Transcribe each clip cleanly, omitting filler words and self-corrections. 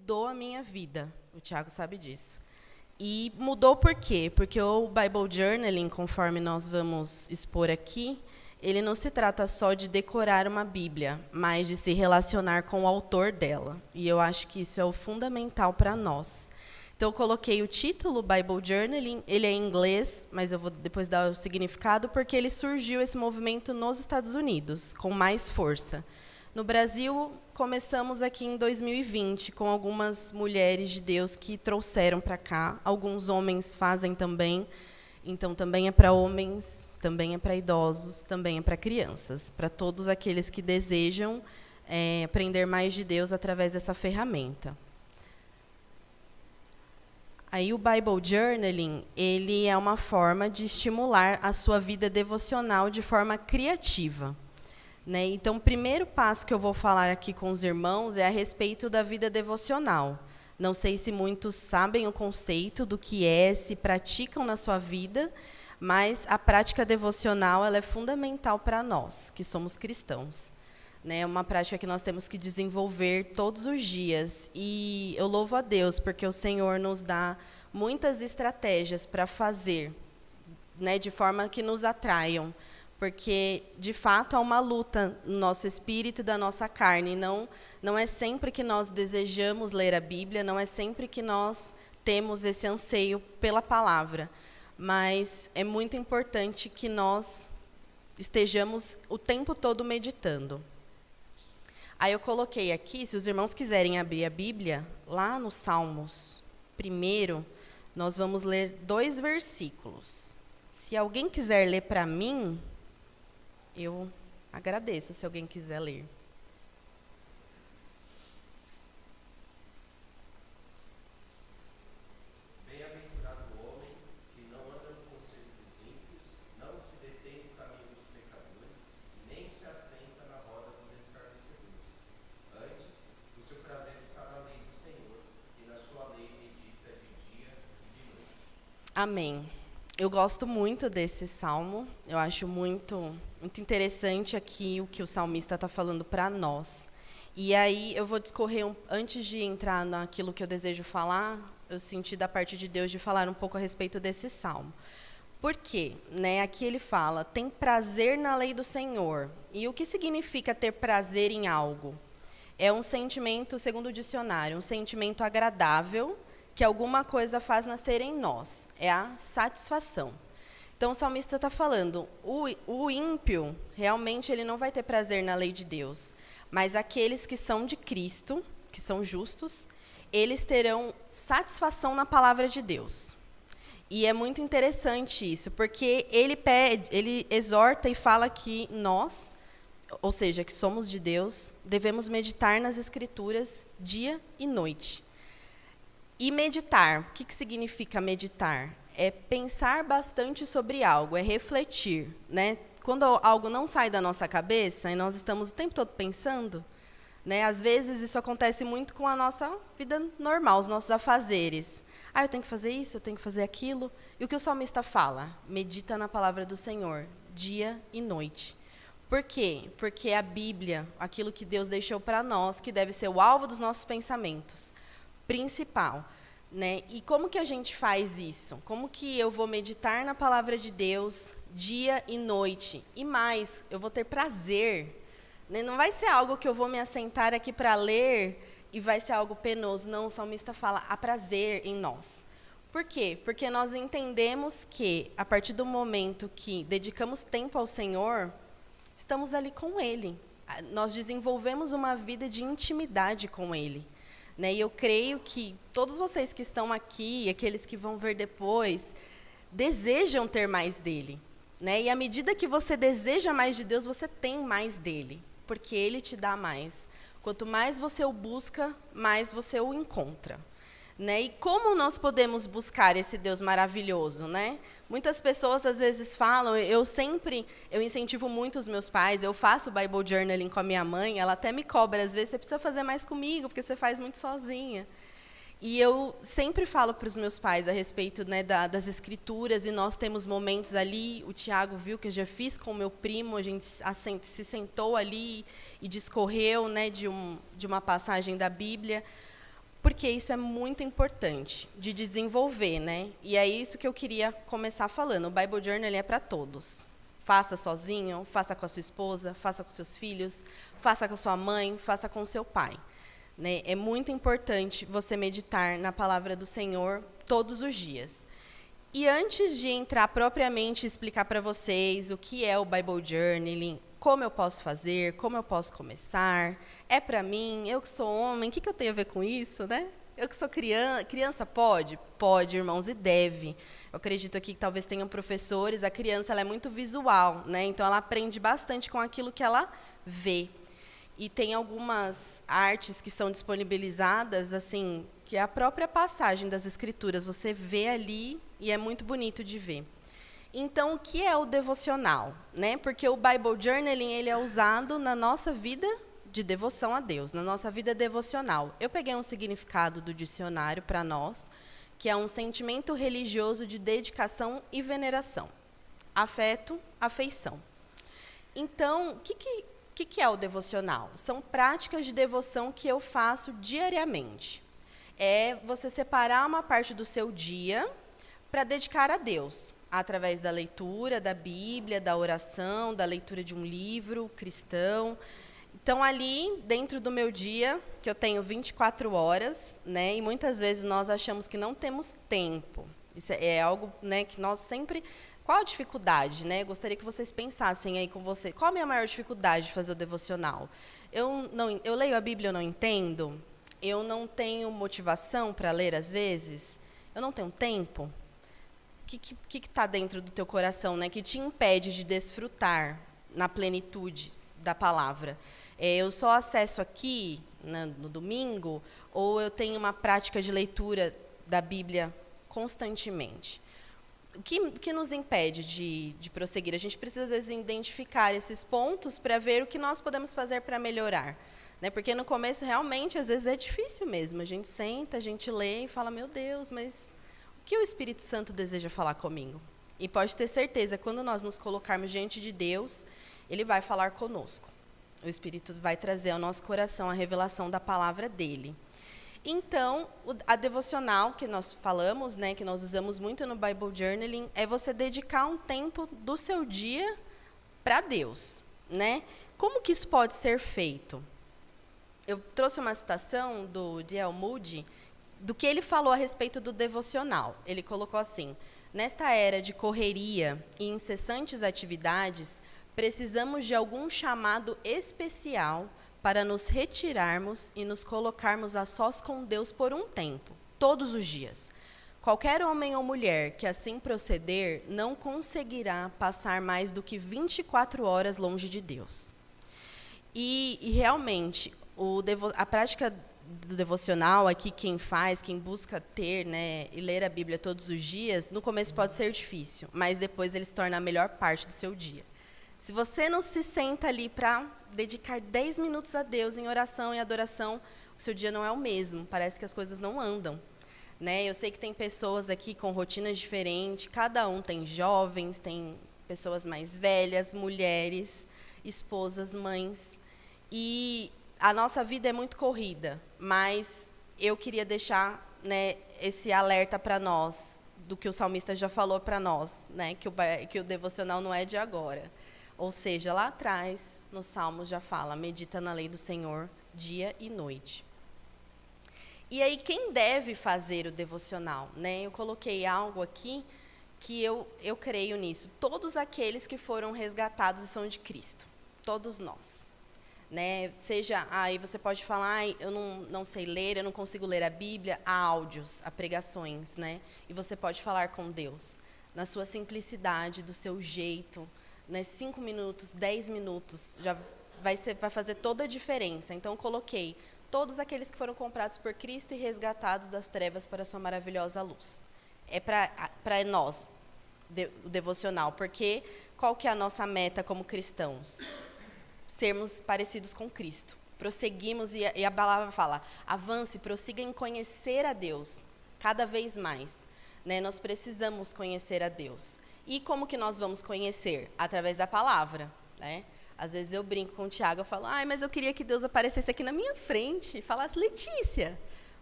mudou a minha vida. O Tiago sabe disso. E mudou por quê? Porque o Bible Journaling, conforme nós vamos expor aqui, ele não se trata só de decorar uma Bíblia, mas de se relacionar com o autor dela. E eu acho que isso é o fundamental para nós. Então, eu coloquei o título, Bible Journaling, ele é em inglês, mas eu vou depois dar o significado, porque ele surgiu, esse movimento, nos Estados Unidos, com mais força. No Brasil, começamos aqui em 2020, com algumas mulheres de Deus que trouxeram para cá. Alguns homens fazem também. Então, também é para homens, também é para idosos, também é para crianças, para todos aqueles que desejam aprender mais de Deus através dessa ferramenta. Aí o Bible Journaling, ele é uma forma de estimular a sua vida devocional de forma criativa. Né? Então, o primeiro passo que eu vou falar aqui com os irmãos é a respeito da vida devocional. Não sei se muitos sabem o conceito do que é, se praticam na sua vida, mas a prática devocional ela é fundamental para nós, que somos cristãos. É uma prática que nós temos que desenvolver todos os dias. E eu louvo a Deus, porque o Senhor nos dá muitas estratégias para fazer, né, de forma que nos atraiam. Porque, de fato, há uma luta no nosso espírito e da nossa carne. Não é sempre que nós desejamos ler a Bíblia, não é sempre que nós temos esse anseio pela palavra. Mas é muito importante que nós estejamos o tempo todo meditando. Aí eu coloquei aqui, se os irmãos quiserem abrir a Bíblia, lá no Salmos 1, nós vamos ler 2 versículos. Se alguém quiser ler para mim, eu agradeço se alguém quiser ler. Bem-aventurado o homem que não anda no conselho dos ímpios, não se detém no caminho dos pecadores, nem se assenta na roda dos escarnecedores. Antes, o seu prazer está na lei do Senhor, e na sua lei medita de dia e de noite. Amém. Eu gosto muito desse salmo, eu acho muito interessante aqui o que o salmista está falando para nós. E aí eu vou discorrer, antes de entrar naquilo que eu desejo falar, eu senti da parte de Deus de falar um pouco a respeito desse salmo. Por quê? Aqui ele fala, tem prazer na lei do Senhor. E o que significa ter prazer em algo? É um sentimento, segundo o dicionário, um sentimento agradável, que alguma coisa faz nascer em nós. É a satisfação. Então, o salmista está falando, o ímpio, realmente, ele não vai ter prazer na lei de Deus. Mas aqueles que são de Cristo, que são justos, eles terão satisfação na palavra de Deus. E é muito interessante isso, porque ele exorta e fala que nós, ou seja, que somos de Deus, devemos meditar nas Escrituras dia e noite. E meditar, o que significa meditar? É pensar bastante sobre algo, é refletir. Né? Quando algo não sai da nossa cabeça, e nós estamos o tempo todo pensando, né? Às vezes isso acontece muito com a nossa vida normal, os nossos afazeres. Eu tenho que fazer isso, eu tenho que fazer aquilo. E o que o salmista fala? Medita na palavra do Senhor, dia e noite. Por quê? Porque a Bíblia, aquilo que Deus deixou para nós, que deve ser o alvo dos nossos pensamentos, principal. Né? E como que a gente faz isso? Como que eu vou meditar na palavra de Deus dia e noite? E mais, eu vou ter prazer. Né? Não vai ser algo que eu vou me assentar aqui para ler e vai ser algo penoso. Não, o salmista fala, há prazer em nós. Por quê? Porque nós entendemos que, a partir do momento que dedicamos tempo ao Senhor, estamos ali com Ele. Nós desenvolvemos uma vida de intimidade com Ele. Né? E eu creio que todos vocês que estão aqui, e aqueles que vão ver depois, desejam ter mais dele. Né? E à medida que você deseja mais de Deus, você tem mais dele, porque ele te dá mais. Quanto mais você o busca, mais você o encontra. Né? E como nós podemos buscar esse Deus maravilhoso? Né? Muitas pessoas, às vezes, falam, eu incentivo muito os meus pais, eu faço Bible Journaling com a minha mãe, ela até me cobra, às vezes, você precisa fazer mais comigo, porque você faz muito sozinha. E eu sempre falo para os meus pais a respeito, né, das escrituras, e nós temos momentos ali, o Tiago viu que eu já fiz com o meu primo, a gente se sentou ali e discorreu, né, de uma passagem da Bíblia. Porque isso é muito importante de desenvolver, né? E é isso que eu queria começar falando. O Bible Journal é para todos. Faça sozinho, faça com a sua esposa, faça com seus filhos, faça com a sua mãe, faça com o seu pai. Né? É muito importante você meditar na palavra do Senhor todos os dias. E antes de entrar propriamente e explicar para vocês o que é o Bible Journaling, como eu posso fazer, como eu posso começar, é para mim, eu que sou homem, o que eu tenho a ver com isso, né? Eu que sou criança pode? Pode, irmãos, e deve. Eu acredito aqui que talvez tenham professores, a criança ela é muito visual, né? Então ela aprende bastante com aquilo que ela vê. E tem algumas artes que são disponibilizadas, assim, que é a própria passagem das Escrituras, você vê ali e é muito bonito de ver. Então, o que é o devocional? Né? Porque o Bible Journaling ele é usado na nossa vida de devoção a Deus, na nossa vida devocional. Eu peguei um significado do dicionário para nós, que é um sentimento religioso de dedicação e veneração. Afeto, afeição. Então, o que é o devocional? São práticas de devoção que eu faço diariamente. É você separar uma parte do seu dia para dedicar a Deus, através da leitura da Bíblia, da oração, da leitura de um livro cristão. Então, ali, dentro do meu dia, que eu tenho 24 horas, né, e muitas vezes nós achamos que não temos tempo. Isso é algo, né, que nós sempre... Qual a dificuldade? Né? Eu gostaria que vocês pensassem aí com você. Qual a minha maior dificuldade de fazer o devocional? Eu leio a Bíblia, eu não entendo. Eu não tenho motivação para ler, às vezes. Eu não tenho tempo. O que está dentro do teu coração, né, que te impede de desfrutar na plenitude da palavra? Eu só acesso aqui no domingo, ou eu tenho uma prática de leitura da Bíblia constantemente? O que nos impede de prosseguir? A gente precisa, às vezes, identificar esses pontos para ver o que nós podemos fazer para melhorar. Né? Porque no começo, realmente, às vezes, é difícil mesmo. A gente senta, a gente lê e fala, meu Deus, mas o que o Espírito Santo deseja falar comigo? E pode ter certeza, quando nós nos colocarmos diante de Deus, Ele vai falar conosco. O Espírito vai trazer ao nosso coração a revelação da palavra dEle. Então, a devocional que nós falamos, né, que nós usamos muito no Bible Journaling, é você dedicar um tempo do seu dia para Deus. Né? Como que isso pode ser feito? Eu trouxe uma citação do D.L. Moody, do que ele falou a respeito do devocional. Ele colocou assim: nesta era de correria e incessantes atividades, precisamos de algum chamado especial para nos retirarmos e nos colocarmos a sós com Deus por um tempo, todos os dias. Qualquer homem ou mulher que assim proceder não conseguirá passar mais do que 24 horas longe de Deus. E realmente, a prática do devocional, aqui quem faz, quem busca ter, né, e ler a Bíblia todos os dias, no começo pode ser difícil, mas depois ele se torna a melhor parte do seu dia. Se você não se senta ali para dedicar 10 minutos a Deus em oração e adoração, o seu dia não é o mesmo, parece que as coisas não andam. Né? Eu sei que tem pessoas aqui com rotinas diferentes, cada um tem jovens, tem pessoas mais velhas, mulheres, esposas, mães, e a nossa vida é muito corrida, mas eu queria deixar, né, esse alerta para nós, do que o salmista já falou para nós, né, que o devocional não é de agora. Ou seja, lá atrás, nos Salmos já fala, medita na lei do Senhor dia e noite. E aí, quem deve fazer o devocional? Né? Eu coloquei algo aqui que eu creio nisso. Todos aqueles que foram resgatados e são de Cristo. Todos nós. Né? Seja, aí você pode falar, eu não sei ler, eu não consigo ler a Bíblia. Há áudios, há pregações. Né? E você pode falar com Deus. Na sua simplicidade, do seu jeito. Né, 5 minutos, 10 minutos, já vai fazer toda a diferença. Então, eu coloquei todos aqueles que foram comprados por Cristo e resgatados das trevas para a sua maravilhosa luz. É para nós, o devocional, porque qual que é a nossa meta como cristãos? Sermos parecidos com Cristo. Prosseguimos, e a palavra fala, avance, prossiga em conhecer a Deus, cada vez mais. Né, nós precisamos conhecer a Deus. E como que nós vamos conhecer? Através da palavra. Né? Às vezes eu brinco com o Tiago, eu falo, mas eu queria que Deus aparecesse aqui na minha frente e falasse, Letícia,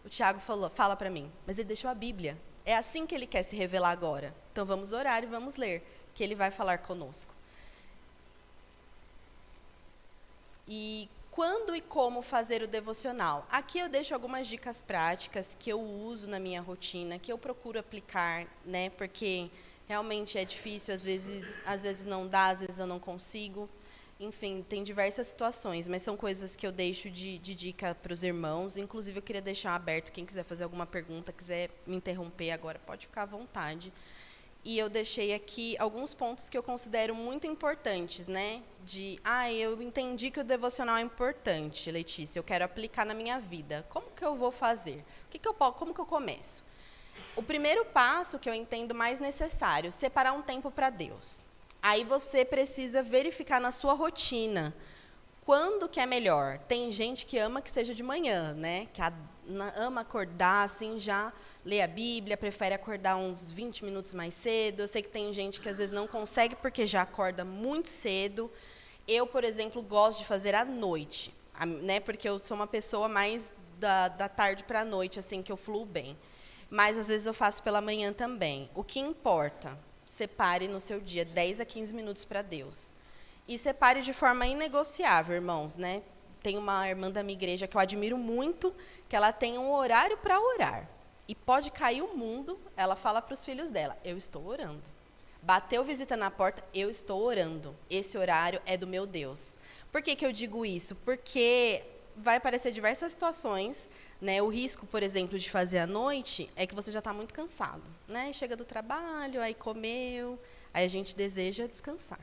O Tiago fala para mim, mas ele deixou a Bíblia. É assim que ele quer se revelar agora. Então vamos orar e vamos ler, que ele vai falar conosco. E quando e como fazer o devocional? Aqui eu deixo algumas dicas práticas que eu uso na minha rotina, que eu procuro aplicar, né? Porque realmente é difícil, às vezes não dá, às vezes eu não consigo. Enfim, tem diversas situações, mas são coisas que eu deixo de dica para os irmãos. Inclusive, eu queria deixar aberto, quem quiser fazer alguma pergunta, quiser me interromper agora, pode ficar à vontade. E eu deixei aqui alguns pontos que eu considero muito importantes, né? Eu entendi que o devocional é importante, Letícia, eu quero aplicar na minha vida. Como que eu vou fazer? Como que eu começo? O primeiro passo que eu entendo mais necessário, separar um tempo para Deus. Aí você precisa verificar na sua rotina quando que é melhor. Tem gente que ama que seja de manhã, né? Que ama acordar assim, já ler a Bíblia, prefere acordar uns 20 minutos mais cedo. Eu sei que tem gente que às vezes não consegue porque já acorda muito cedo. Eu, por exemplo, gosto de fazer à noite, né? Porque eu sou uma pessoa mais da tarde para a noite, assim, que eu fluo bem. Mas às vezes eu faço pela manhã também. O que importa? Separe no seu dia 10 a 15 minutos para Deus. E separe de forma inegociável, irmãos, né? Tem uma irmã da minha igreja que eu admiro muito, que ela tem um horário para orar. E pode cair o mundo, ela fala para os filhos dela, eu estou orando. Bateu visita na porta, eu estou orando. Esse horário é do meu Deus. Por que eu digo isso? Porque vai aparecer diversas situações, né? O risco, por exemplo, de fazer à noite é que você já está muito cansado, né? Chega do trabalho, aí comeu, aí a gente deseja descansar.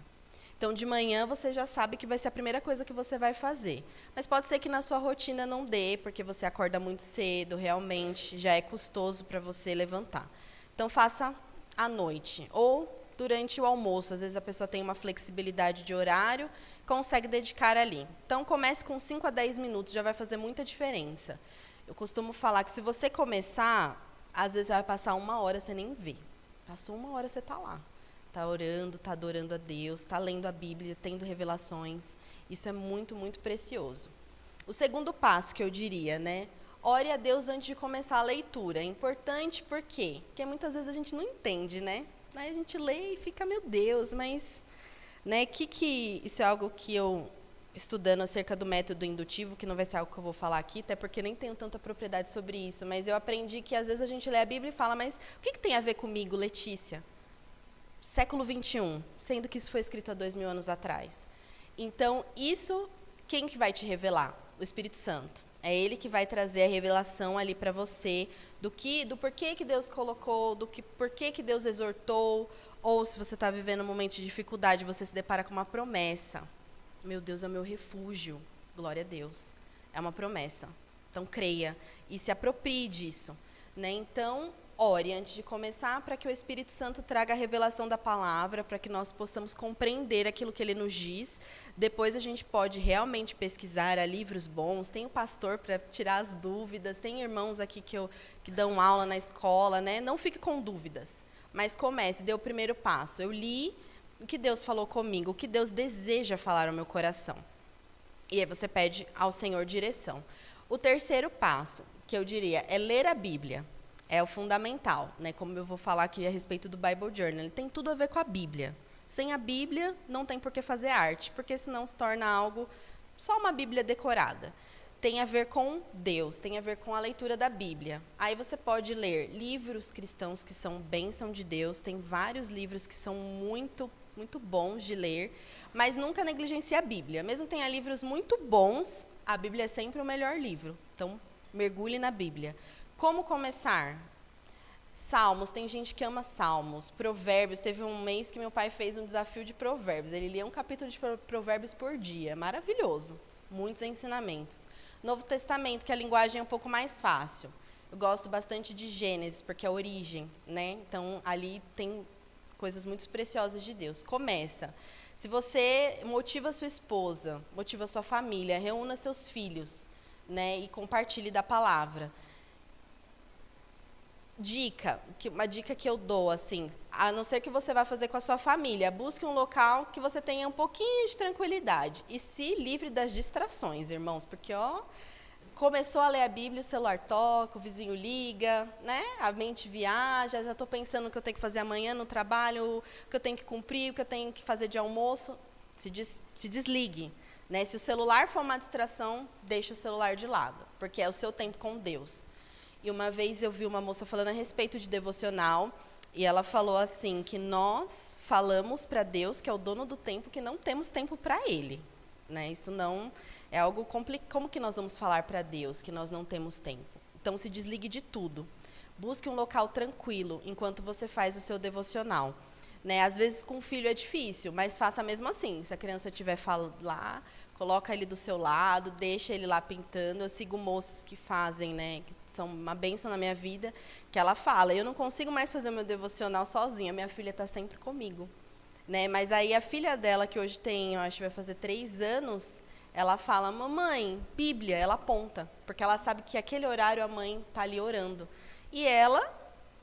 Então, de manhã, você já sabe que vai ser a primeira coisa que você vai fazer. Mas pode ser que na sua rotina não dê, porque você acorda muito cedo, realmente, já é custoso para você levantar. Então, faça à noite ou durante o almoço. Às vezes, a pessoa tem uma flexibilidade de horário, consegue dedicar ali. Então, comece com 5 a 10 minutos, já vai fazer muita diferença. Eu costumo falar que se você começar, às vezes vai passar 1 hora, você nem vê. Passou 1 hora, você está lá. Está orando, está adorando a Deus, está lendo a Bíblia, tendo revelações. Isso é muito, muito precioso. O segundo passo que eu diria, né? Ore a Deus antes de começar a leitura. É importante por quê? Porque muitas vezes a gente não entende, né? Aí a gente lê e fica, meu Deus, mas... né? Isso é algo que eu, estudando acerca do método indutivo, que não vai ser algo que eu vou falar aqui, até porque nem tenho tanta propriedade sobre isso, mas eu aprendi que às vezes a gente lê a Bíblia e fala, mas o que tem a ver comigo, Letícia? Século 21, sendo que isso foi escrito há 2000 anos atrás. Então, isso, quem que vai te revelar? O Espírito Santo. É ele que vai trazer a revelação ali para você do porquê que Deus colocou, porquê que Deus exortou, ou se você está vivendo um momento de dificuldade, você se depara com uma promessa. Meu Deus é o meu refúgio. Glória a Deus. É uma promessa. Então, creia e se aproprie disso, né? Então, ore antes de começar para que o Espírito Santo traga a revelação da palavra, para que nós possamos compreender aquilo que ele nos diz. Depois a gente pode realmente pesquisar livros bons. Tem o pastor para tirar as dúvidas. Tem irmãos aqui que dão aula na escola, né? Não fique com dúvidas, mas comece, dê o primeiro passo. Eu li o que Deus falou comigo, o que Deus deseja falar ao meu coração. E aí você pede ao Senhor direção. O terceiro passo, que eu diria, é ler a Bíblia. É o fundamental, né? Como eu vou falar aqui a respeito do Bible Journal. Ele tem tudo a ver com a Bíblia. Sem a Bíblia, não tem por que fazer arte, porque senão se torna algo, só uma Bíblia decorada. Tem a ver com Deus, tem a ver com a leitura da Bíblia. Aí você pode ler livros cristãos que são bênção de Deus, tem vários livros que são muito, muito bons de ler, mas nunca negligencie a Bíblia. Mesmo que tenha livros muito bons, a Bíblia é sempre o melhor livro. Então, mergulhe na Bíblia. Como começar? Salmos, tem gente que ama salmos. Provérbios, teve um mês que meu pai fez um desafio de provérbios. Ele lia um capítulo de provérbios por dia. Maravilhoso. Muitos ensinamentos. Novo Testamento, que a linguagem é um pouco mais fácil. Eu gosto bastante de Gênesis, porque é a origem, né? Então, ali tem coisas muito preciosas de Deus. Começa. Se você motiva a sua esposa, motiva a sua família, reúna seus filhos, né? E compartilhe da palavra. Uma dica que eu dou, assim, a não ser que você vá fazer com a sua família, busque um local que você tenha um pouquinho de tranquilidade e se livre das distrações, irmãos, porque, começou a ler a Bíblia, o celular toca, o vizinho liga, né? A mente viaja, já estou pensando o que eu tenho que fazer amanhã no trabalho, o que eu tenho que cumprir, o que eu tenho que fazer de almoço. Se desligue. Né? Se o celular for uma distração, deixe o celular de lado, porque é o seu tempo com Deus. E uma vez eu vi uma moça falando a respeito de devocional, e ela falou assim, que nós falamos para Deus, que é o dono do tempo, que não temos tempo para Ele. Né? Isso não é algo complicado. Como que nós vamos falar para Deus que nós não temos tempo? Então, se desligue de tudo. Busque um local tranquilo enquanto você faz o seu devocional. Né? Às vezes, com o filho é difícil, mas faça mesmo assim. Se a criança estiver lá, coloca ele do seu lado, deixa ele lá pintando. Eu sigo moças que fazem, né, que são uma bênção na minha vida, que ela fala, eu não consigo mais fazer o meu devocional sozinha, minha filha está sempre comigo. Né? Mas aí a filha dela, que hoje tem, eu acho que vai fazer 3 anos, ela fala, mamãe, Bíblia, ela aponta, porque ela sabe que aquele horário a mãe está ali orando. E ela,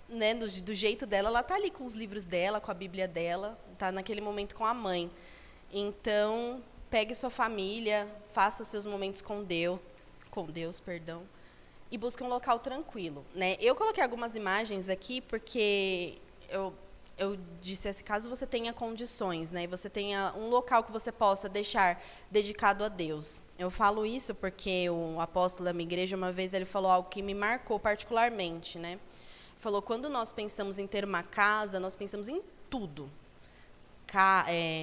né, do jeito dela, ela está ali com os livros dela, com a Bíblia dela, está naquele momento com a mãe. Então, pegue sua família, faça os seus momentos com Deus, e busque um local tranquilo. Né? Eu coloquei algumas imagens aqui porque eu disse, assim, caso você tenha condições, né, e você tenha um local que você possa deixar dedicado a Deus. Eu falo isso porque o apóstolo da minha igreja, uma vez, ele falou algo que me marcou particularmente. Né? Falou, quando nós pensamos em ter uma casa, nós pensamos em tudo.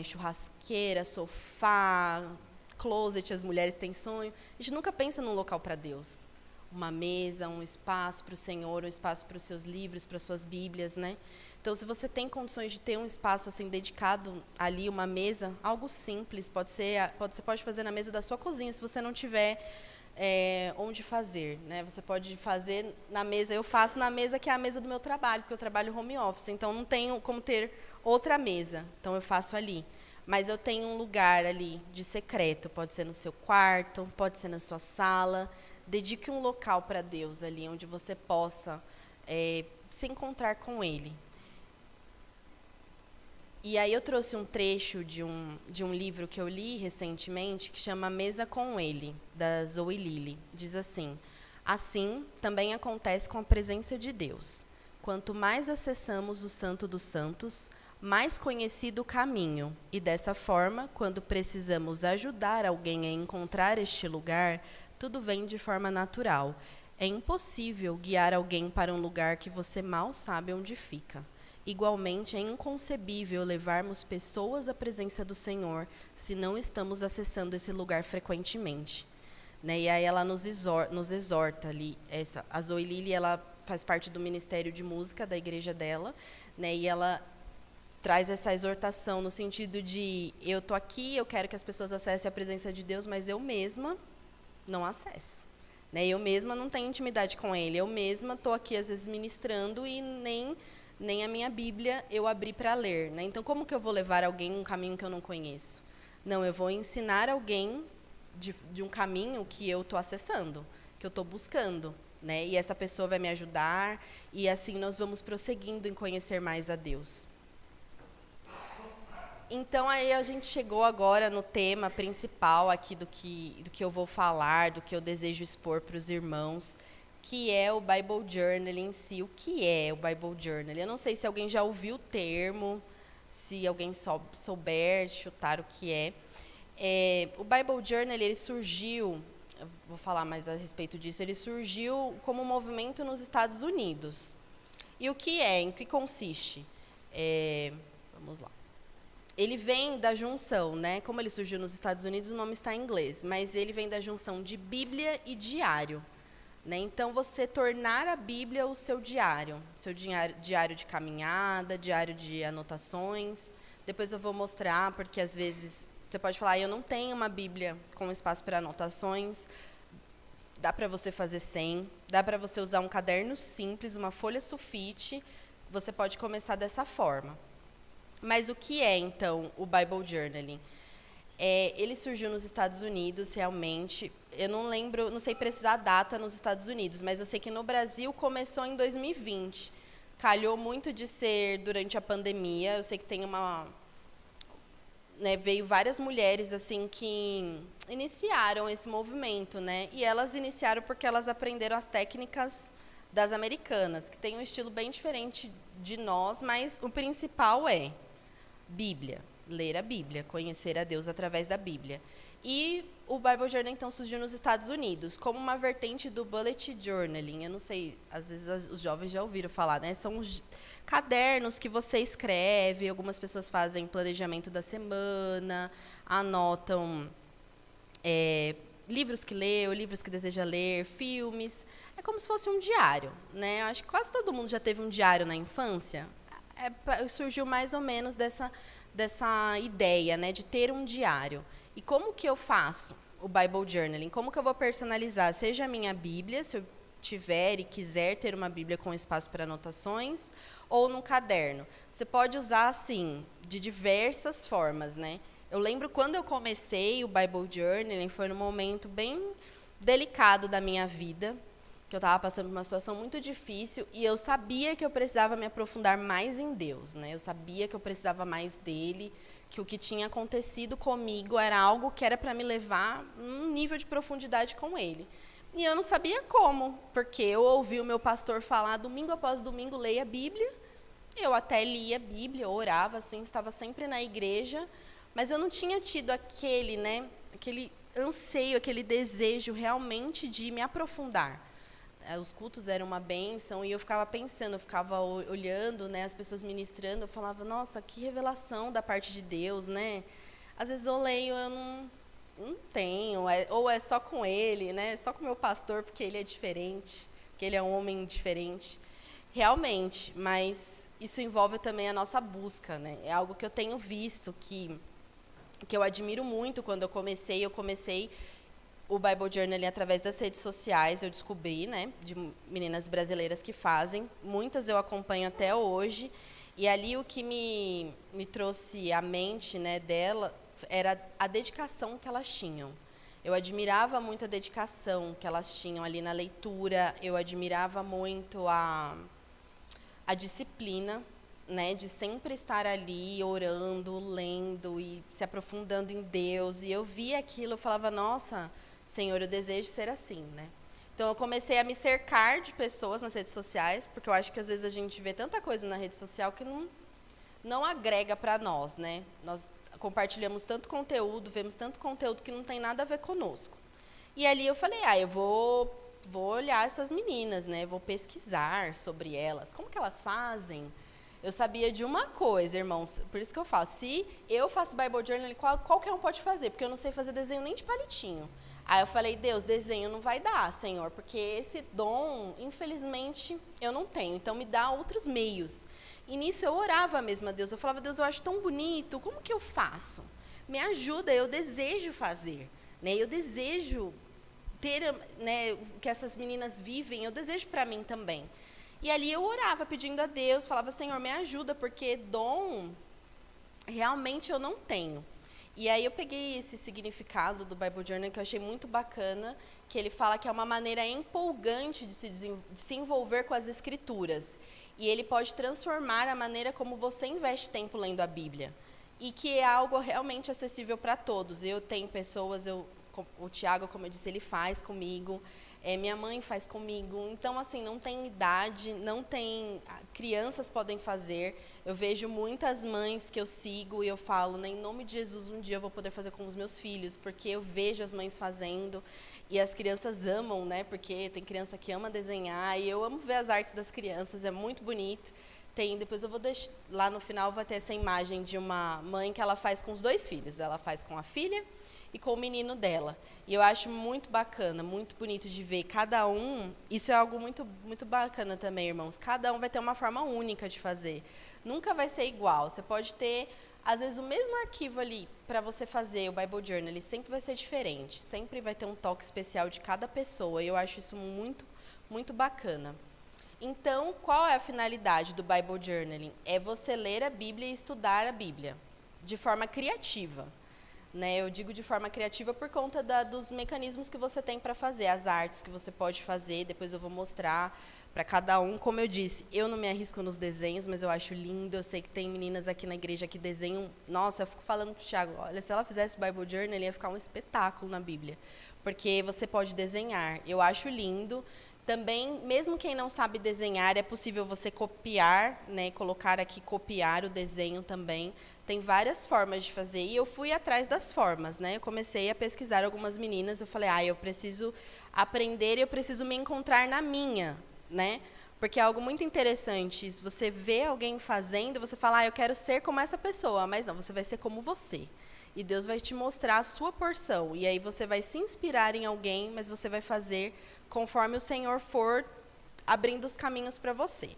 Churrasqueira, sofá, closet, as mulheres têm sonho. A gente nunca pensa num local para Deus. Uma mesa, um espaço para o Senhor, um espaço para os seus livros, para as suas Bíblias, né? Então, se você tem condições de ter um espaço assim dedicado ali, uma mesa, algo simples, você pode fazer na mesa da sua cozinha, se você não tiver onde fazer, né? Você pode fazer na mesa, eu faço na mesa que é a mesa do meu trabalho, porque eu trabalho home office, então não tenho como ter outra mesa, então eu faço ali. Mas eu tenho um lugar ali de secreto, pode ser no seu quarto, pode ser na sua sala. Dedique um local para Deus ali, onde você possa se encontrar com Ele. E aí eu trouxe um trecho de um livro que eu li recentemente, que chama Mesa com Ele, da Zoe Lilly. Diz assim, assim também acontece com a presença de Deus. Quanto mais acessamos o Santo dos Santos, mais conhecido o caminho. E dessa forma, quando precisamos ajudar alguém a encontrar este lugar, tudo vem de forma natural. É impossível guiar alguém para um lugar que você mal sabe onde fica. Igualmente, é inconcebível levarmos pessoas à presença do Senhor se não estamos acessando esse lugar frequentemente. Né? E aí ela nos exorta ali. A Zoe Lilly, ela faz parte do Ministério de Música da igreja dela, né? E ela traz essa exortação no sentido de, eu estou aqui, eu quero que as pessoas acessem a presença de Deus, mas eu mesma não acesso. Né? Eu mesma não tenho intimidade com Ele. Eu mesma estou aqui, às vezes, ministrando e nem a minha Bíblia eu abri para ler. Né? Então, como que eu vou levar alguém um caminho que eu não conheço? Não, eu vou ensinar alguém de um caminho que eu estou acessando, que eu estou buscando. Né? E essa pessoa vai me ajudar, e assim nós vamos prosseguindo em conhecer mais a Deus. Então, aí a gente chegou agora no tema principal aqui do que eu vou falar, do que eu desejo expor para os irmãos, que é o Bible Journal em si. O que é o Bible Journal? Eu não sei se alguém já ouviu o termo, se alguém souber chutar o que é. O Bible Journal, ele surgiu, eu vou falar mais a respeito disso, ele surgiu como um movimento nos Estados Unidos. E o que é? Em que consiste? Vamos lá. Ele vem da junção, né? Como ele surgiu nos Estados Unidos, o nome está em inglês, mas ele vem da junção de Bíblia e diário. Né? Então, você tornar a Bíblia o seu diário de caminhada, diário de anotações. Depois eu vou mostrar, porque às vezes você pode falar, eu não tenho uma Bíblia com espaço para anotações. Dá para você fazer sem, dá para você usar um caderno simples, uma folha sulfite, você pode começar dessa forma. Mas o que é, então, o Bible Journaling? Ele surgiu nos Estados Unidos, realmente. Eu não sei precisar a data nos Estados Unidos, mas eu sei que no Brasil começou em 2020. Calhou muito de ser durante a pandemia. Eu sei que tem né, veio várias mulheres assim que iniciaram esse movimento, né? E elas iniciaram porque elas aprenderam as técnicas das americanas, que tem um estilo bem diferente de nós, mas o principal é Bíblia, ler a Bíblia, conhecer a Deus através da Bíblia. E o Bible Journal, então, surgiu nos Estados Unidos como uma vertente do Bullet Journaling. Eu não sei, às vezes os jovens já ouviram falar, né? São os cadernos que você escreve, algumas pessoas fazem planejamento da semana, anotam livros que leu, livros que deseja ler, filmes. É como se fosse um diário, né? Acho que quase todo mundo já teve um diário na infância. Surgiu mais ou menos dessa ideia, né, de ter um diário. E como que eu faço o Bible Journaling? Como que eu vou personalizar? Seja a minha Bíblia, se eu tiver e quiser ter uma Bíblia com espaço para anotações, ou num caderno. Você pode usar, assim, de diversas formas, né? Eu lembro quando eu comecei o Bible Journaling, foi num momento bem delicado da minha vida, que eu estava passando por uma situação muito difícil, e eu sabia que eu precisava me aprofundar mais em Deus, né? Eu sabia que eu precisava mais dele, que o que tinha acontecido comigo era algo que era para me levar um nível de profundidade com ele. E eu não sabia como, porque eu ouvi o meu pastor falar domingo após domingo, leia a Bíblia. Eu até lia a Bíblia, orava, assim, estava sempre na igreja, mas eu não tinha tido aquele anseio, aquele desejo realmente de me aprofundar. Os cultos eram uma bênção e eu ficava pensando, eu ficava olhando, né, as pessoas ministrando, eu falava, nossa, que revelação da parte de Deus, né? Às vezes eu leio, eu não tenho, ou é só com ele, né? Só com o meu pastor, porque ele é diferente, porque ele é um homem diferente. Realmente, mas isso envolve também a nossa busca, né? É algo que eu tenho visto, que eu admiro muito. Quando eu comecei o Bible Journaling através das redes sociais, eu descobri, né, de meninas brasileiras que fazem. Muitas eu acompanho até hoje. E ali o que me trouxe à mente, né, dela era a dedicação que elas tinham. Eu admirava muito a dedicação que elas tinham ali na leitura. Eu admirava muito a disciplina, né, de sempre estar ali orando, lendo e se aprofundando em Deus. E eu via aquilo, eu falava, nossa, Senhor, eu desejo ser assim, né? Então eu comecei a me cercar de pessoas nas redes sociais, porque eu acho que às vezes a gente vê tanta coisa na rede social que não agrega para nós, né? Nós compartilhamos tanto conteúdo, vemos tanto conteúdo que não tem nada a ver conosco. E ali eu falei, eu vou olhar essas meninas, né? Vou pesquisar sobre elas, como que elas fazem. Eu sabia de uma coisa, irmãos, por isso que eu falo, se eu faço Bible Journal, qualquer um pode fazer, porque eu não sei fazer desenho nem de palitinho. Aí eu falei, Deus, desenho não vai dar, Senhor, porque esse dom, infelizmente, eu não tenho, então me dá outros meios. E nisso eu orava mesmo a Deus, eu falava, Deus, eu acho tão bonito, como que eu faço? Me ajuda, eu desejo fazer, né? Eu desejo ter, né, o que essas meninas vivem, eu desejo para mim também. E ali eu orava pedindo a Deus, falava, Senhor, me ajuda, porque dom realmente eu não tenho. E aí eu peguei esse significado do Bible Journal que eu achei muito bacana, que ele fala que é uma maneira empolgante de se envolver com as Escrituras. E ele pode transformar a maneira como você investe tempo lendo a Bíblia. E que é algo realmente acessível para todos. Eu tenho pessoas, o Tiago, como eu disse, ele faz comigo. Minha mãe faz comigo. Então, assim, não tem idade, não tem... Crianças podem fazer. Eu vejo muitas mães que eu sigo e eu falo, né, em nome de Jesus, um dia eu vou poder fazer com os meus filhos, porque eu vejo as mães fazendo e as crianças amam, né, porque tem criança que ama desenhar e eu amo ver as artes das crianças, é muito bonito. Depois eu vou deixar, lá no final vai ter essa imagem de uma mãe que ela faz com os 2 filhos. Ela faz com a filha e com o menino dela. E eu acho muito bacana, muito bonito de ver cada um. Isso é algo muito, muito bacana também, irmãos. Cada um vai ter uma forma única de fazer. Nunca vai ser igual. Você pode ter, às vezes, o mesmo arquivo ali para você fazer o Bible Journal. Ele sempre vai ser diferente. Sempre vai ter um toque especial de cada pessoa. E eu acho isso muito, muito bacana. Então, qual é a finalidade do Bible Journaling? É você ler a Bíblia e estudar a Bíblia de forma criativa. né? Eu digo de forma criativa por conta dos mecanismos que você tem para fazer, as artes que você pode fazer. Depois eu vou mostrar para cada um. Como eu disse, eu não me arrisco nos desenhos, mas eu acho lindo. Eu sei que tem meninas aqui na igreja que desenham. Nossa, eu fico falando para o Thiago, olha, se ela fizesse Bible Journal, ele ia ficar um espetáculo na Bíblia. Porque você pode desenhar. Eu acho lindo. Também, mesmo quem não sabe desenhar, é possível você copiar, né? Colocar aqui, copiar o desenho também. Tem várias formas de fazer, e eu fui atrás das formas, né? Eu comecei a pesquisar algumas meninas, eu falei, eu preciso aprender e eu preciso me encontrar na minha, né? Porque é algo muito interessante, se você vê alguém fazendo, você fala, eu quero ser como essa pessoa, mas não, você vai ser como você. E Deus vai te mostrar a sua porção, e aí você vai se inspirar em alguém, mas você vai fazer conforme o Senhor for abrindo os caminhos para você.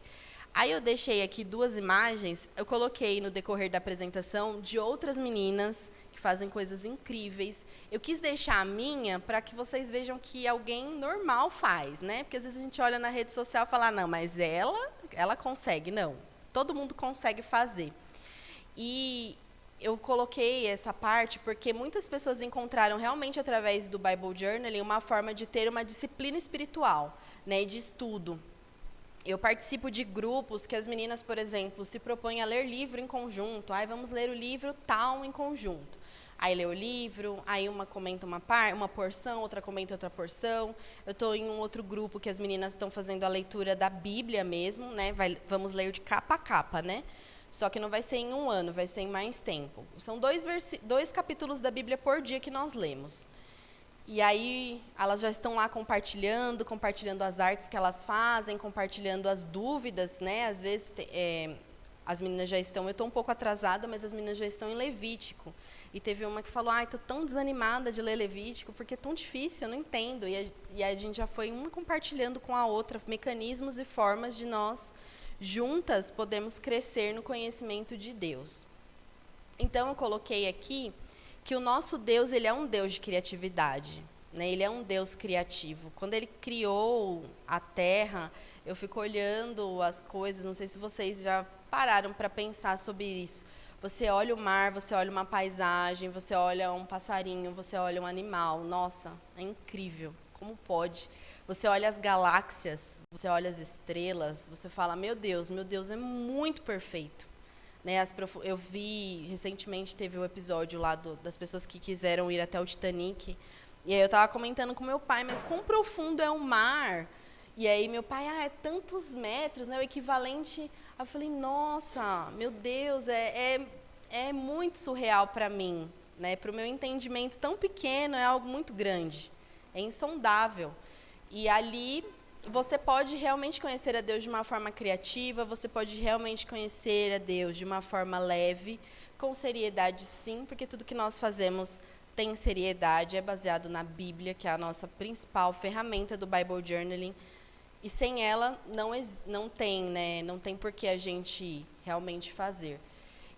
Aí eu deixei aqui 2 imagens, eu coloquei no decorrer da apresentação de outras meninas que fazem coisas incríveis. Eu quis deixar a minha para que vocês vejam que alguém normal faz, né? Porque às vezes a gente olha na rede social e fala, não, mas ela consegue. Não, todo mundo consegue fazer. E eu coloquei essa parte porque muitas pessoas encontraram realmente através do Bible Journaling uma forma de ter uma disciplina espiritual, né, de estudo. Eu participo de grupos que as meninas, por exemplo, se propõem a ler livro em conjunto. Vamos ler o livro tal em conjunto. Aí lê o livro, aí uma comenta uma porção, outra comenta outra porção. Eu estou em um outro grupo que as meninas estão fazendo a leitura da Bíblia mesmo, né? Vamos ler de capa a capa, né? Só que não vai ser em um ano, vai ser em mais tempo. São 2 capítulos da Bíblia por dia que nós lemos. E aí, elas já estão lá compartilhando as artes que elas fazem, compartilhando as dúvidas, né? Às vezes, as meninas já estão... Eu estou um pouco atrasada, mas as meninas já estão em Levítico. E teve uma que falou, estou tão desanimada de ler Levítico, porque é tão difícil, eu não entendo. E a gente já foi uma compartilhando com a outra mecanismos e formas de nós, juntas, podemos crescer no conhecimento de Deus. Então, eu coloquei aqui que o nosso Deus, ele é um Deus de criatividade, né? Ele é um Deus criativo. Quando ele criou a terra, eu fico olhando as coisas, não sei se vocês já pararam para pensar sobre isso. Você olha o mar, você olha uma paisagem, você olha um passarinho, você olha um animal. Nossa, é incrível. Como pode? Você olha as galáxias, você olha as estrelas, você fala, meu Deus é muito perfeito. Né, eu vi, recentemente teve o episódio lá das pessoas que quiseram ir até o Titanic, e aí eu estava comentando com meu pai, mas quão profundo é o mar? E aí meu pai, é tantos metros, né, o equivalente... Eu falei, nossa, meu Deus, é muito surreal para mim, né, para o meu entendimento tão pequeno, é algo muito grande, é insondável. E ali... você pode realmente conhecer a Deus de uma forma criativa, você pode realmente conhecer a Deus de uma forma leve, com seriedade sim, porque tudo que nós fazemos tem seriedade, é baseado na Bíblia, que é a nossa principal ferramenta do Bible Journaling, e sem ela não tem por que a gente realmente fazer.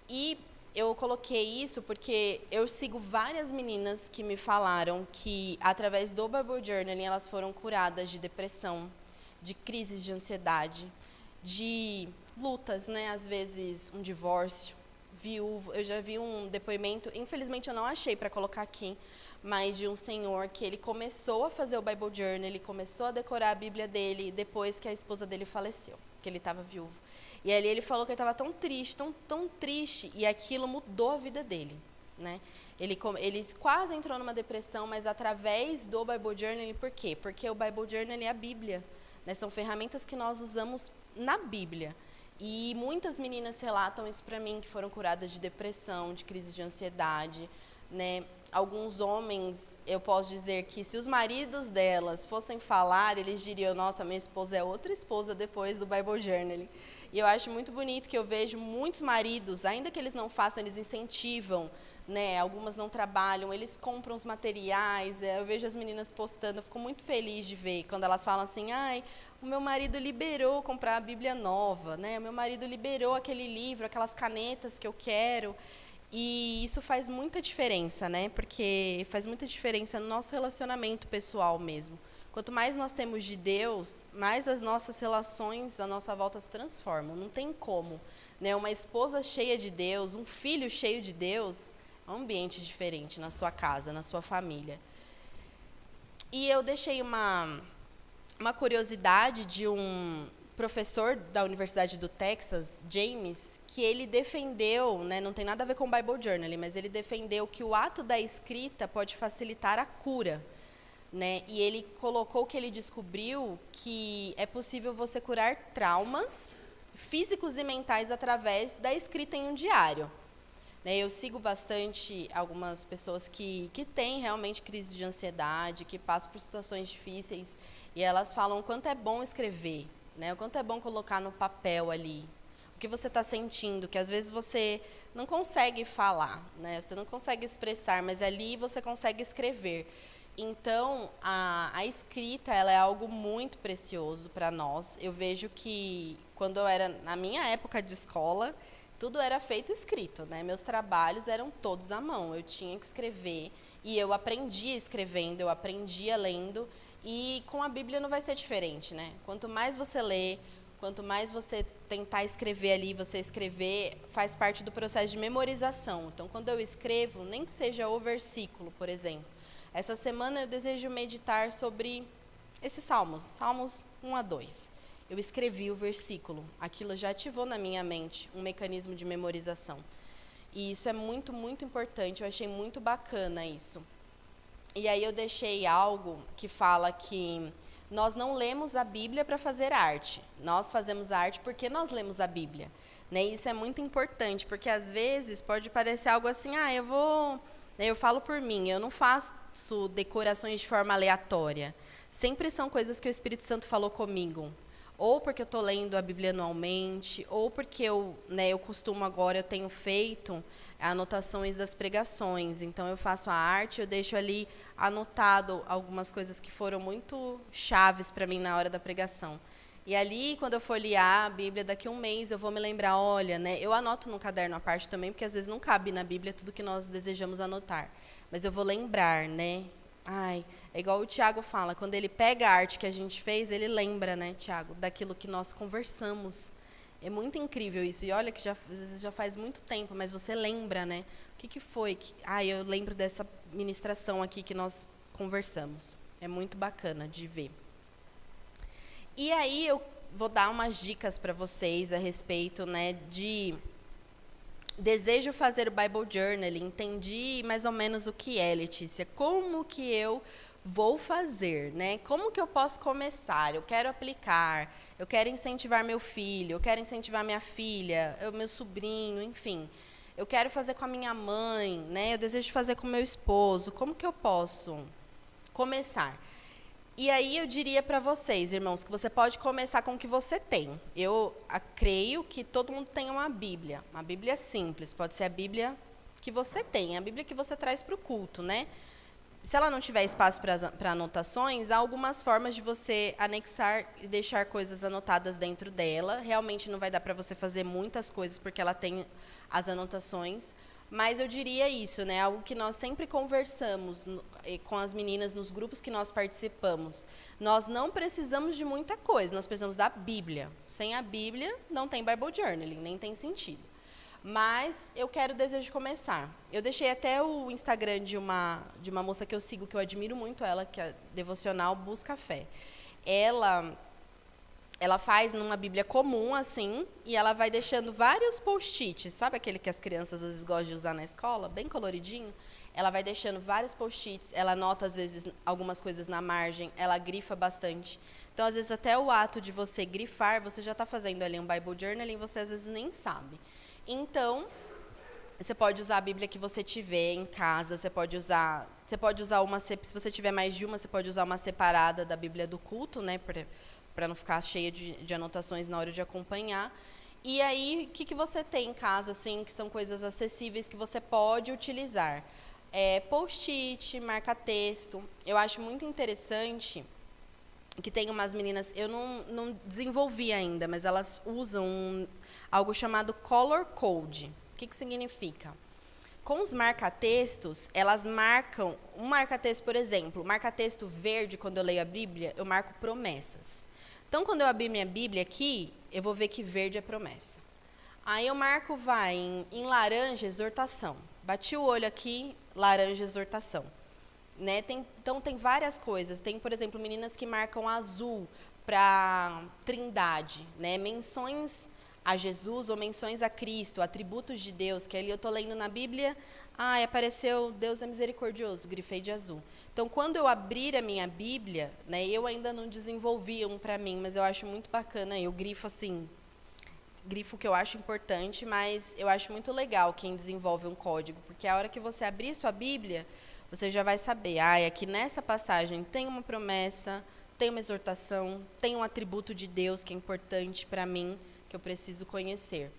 E eu coloquei isso porque eu sigo várias meninas que me falaram que, através do Bible Journaling, elas foram curadas de depressão, de crises de ansiedade, de lutas, né? Às vezes, um divórcio, viúvo. Eu já vi um depoimento, infelizmente eu não achei para colocar aqui, mas de um senhor que ele começou a fazer o Bible Journal, ele começou a decorar a Bíblia dele depois que a esposa dele faleceu, que ele estava viúvo. E ali ele falou que ele estava tão triste, tão triste, e aquilo mudou a vida dele, né? Ele quase entrou numa depressão, mas através do Bible Journal, por quê? Porque o Bible Journal é a Bíblia, né? São ferramentas que nós usamos na Bíblia. E muitas meninas relatam isso para mim, que foram curadas de depressão, de crise de ansiedade, né? Alguns homens, eu posso dizer que se os maridos delas fossem falar, eles diriam, nossa, minha esposa é outra esposa depois do Bible Journaling. E eu acho muito bonito que eu vejo muitos maridos, ainda que eles não façam, eles incentivam, né? Algumas não trabalham, eles compram os materiais, eu vejo as meninas postando, eu fico muito feliz de ver, quando elas falam assim, o meu marido liberou comprar a Bíblia nova, né? O meu marido liberou aquele livro, aquelas canetas que eu quero. E isso faz muita diferença, né? Porque faz muita diferença no nosso relacionamento pessoal mesmo. Quanto mais nós temos de Deus, mais as nossas relações à nossa volta se transformam. Não tem como, né? Uma esposa cheia de Deus, um filho cheio de Deus, é um ambiente diferente na sua casa, na sua família. E eu deixei uma curiosidade de um professor da Universidade do Texas, James, que ele defendeu, né, não tem nada a ver com o Bible Journal, mas ele defendeu que o ato da escrita pode facilitar a cura. Né? E ele colocou que ele descobriu que é possível você curar traumas físicos e mentais através da escrita em um diário. Né? Eu sigo bastante algumas pessoas que têm realmente crise de ansiedade, que passam por situações difíceis, e elas falam o quanto é bom escrever, né? O quanto é bom colocar no papel ali o que você está sentindo, que às vezes você não consegue falar, né? Você não consegue expressar, mas ali você consegue escrever. Então, a escrita, ela é algo muito precioso para nós. Eu vejo que, quando eu era, na minha época de escola, tudo era feito escrito, né? Meus trabalhos eram todos à mão, eu tinha que escrever, e eu aprendia escrevendo, eu aprendia lendo, e com a Bíblia não vai ser diferente, né? Quanto mais você lê, quanto mais você tentar escrever ali, você escrever faz parte do processo de memorização. Então, quando eu escrevo, nem que seja o versículo, por exemplo, essa semana eu desejo meditar sobre esses salmos, Salmos 1 a 2. Eu escrevi o versículo, aquilo já ativou na minha mente um mecanismo de memorização. E isso é muito, muito importante, eu achei muito bacana isso. E aí eu deixei algo que fala que nós não lemos a Bíblia para fazer arte, nós fazemos arte porque nós lemos a Bíblia. Né? Isso é muito importante, porque às vezes pode parecer algo assim, eu falo por mim, eu não faço decorações de forma aleatória. Sempre são coisas que o Espírito Santo falou comigo. Ou porque eu estou lendo a Bíblia anualmente, ou porque eu tenho feito anotações das pregações. Então, eu faço a arte, eu deixo ali anotado algumas coisas que foram muito chaves para mim na hora da pregação. E ali, quando eu folhear a Bíblia, daqui a um mês, eu vou me lembrar, olha, né, eu anoto no caderno à parte também, porque às vezes não cabe na Bíblia tudo que nós desejamos anotar. Mas eu vou lembrar, né? É igual o Tiago fala, quando ele pega a arte que a gente fez, ele lembra, né, Tiago, daquilo que nós conversamos. É muito incrível isso. E olha que às vezes já faz muito tempo, mas você lembra, né? O que foi? Eu lembro dessa ministração aqui que nós conversamos. É muito bacana de ver. E aí eu vou dar umas dicas para vocês a respeito, né, de desejo fazer o Bible Journal, entendi mais ou menos o que é, Letícia. Como que eu vou fazer, né? Como que eu posso começar? Eu quero aplicar, eu quero incentivar meu filho, eu quero incentivar minha filha, meu sobrinho, enfim. Eu quero fazer com a minha mãe, né? Eu desejo fazer com o meu esposo. Como que eu posso começar? E aí eu diria para vocês, irmãos, que você pode começar com o que você tem. Eu creio que todo mundo tem uma Bíblia simples, pode ser a Bíblia que você tem, a Bíblia que você traz para o culto, né? Se ela não tiver espaço para anotações, há algumas formas de você anexar e deixar coisas anotadas dentro dela. Realmente não vai dar para você fazer muitas coisas, porque ela tem as anotações. Mas eu diria isso, né? Algo que nós sempre conversamos com as meninas nos grupos que nós participamos. Nós não precisamos de muita coisa, nós precisamos da Bíblia. Sem a Bíblia, não tem Bible Journaling, nem tem sentido. Mas eu desejo começar. Eu deixei até o Instagram de uma moça que eu sigo, que eu admiro muito ela, que é devocional Busca Fé. Ela faz numa Bíblia comum, assim, e ela vai deixando vários post-its. Sabe aquele que as crianças às vezes gostam de usar na escola? Bem coloridinho. Ela vai deixando vários post-its, ela anota, às vezes, algumas coisas na margem, ela grifa bastante. Então, às vezes, até o ato de você grifar, você já está fazendo ali um Bible Journaling, você às vezes nem sabe. Então, você pode usar a Bíblia que você tiver em casa, você pode usar uma, se você tiver mais de uma, você pode usar uma separada da Bíblia do culto, né, para não ficar cheia de anotações na hora de acompanhar. E aí, o que você tem em casa, assim, que são coisas acessíveis que você pode utilizar? Post-it, marca-texto. Eu acho muito interessante que tem umas meninas, eu não desenvolvi ainda, mas elas usam algo chamado Color Code. O que significa? Com os marca-textos, elas marcam, um marca-texto, por exemplo, marca-texto verde, quando eu leio a Bíblia, eu marco promessas. Então, quando eu abrir minha Bíblia aqui, eu vou ver que verde é promessa. Aí eu marco, em laranja, exortação. bati o olho aqui, laranja exortação. Né? Então, tem várias coisas. Tem, por exemplo, meninas que marcam azul para Trindade, né? Menções a Jesus ou menções a Cristo, atributos de Deus, que ali eu estou lendo na Bíblia, apareceu Deus é misericordioso, grifei de azul. Então, quando eu abrir a minha Bíblia, né, eu ainda não desenvolvi um para mim, mas eu acho muito bacana, eu grifo assim, grifo que eu acho importante, mas eu acho muito legal quem desenvolve um código, porque a hora que você abrir sua Bíblia, você já vai saber, aqui nessa passagem tem uma promessa, tem uma exortação, tem um atributo de Deus que é importante para mim, que eu preciso conhecer.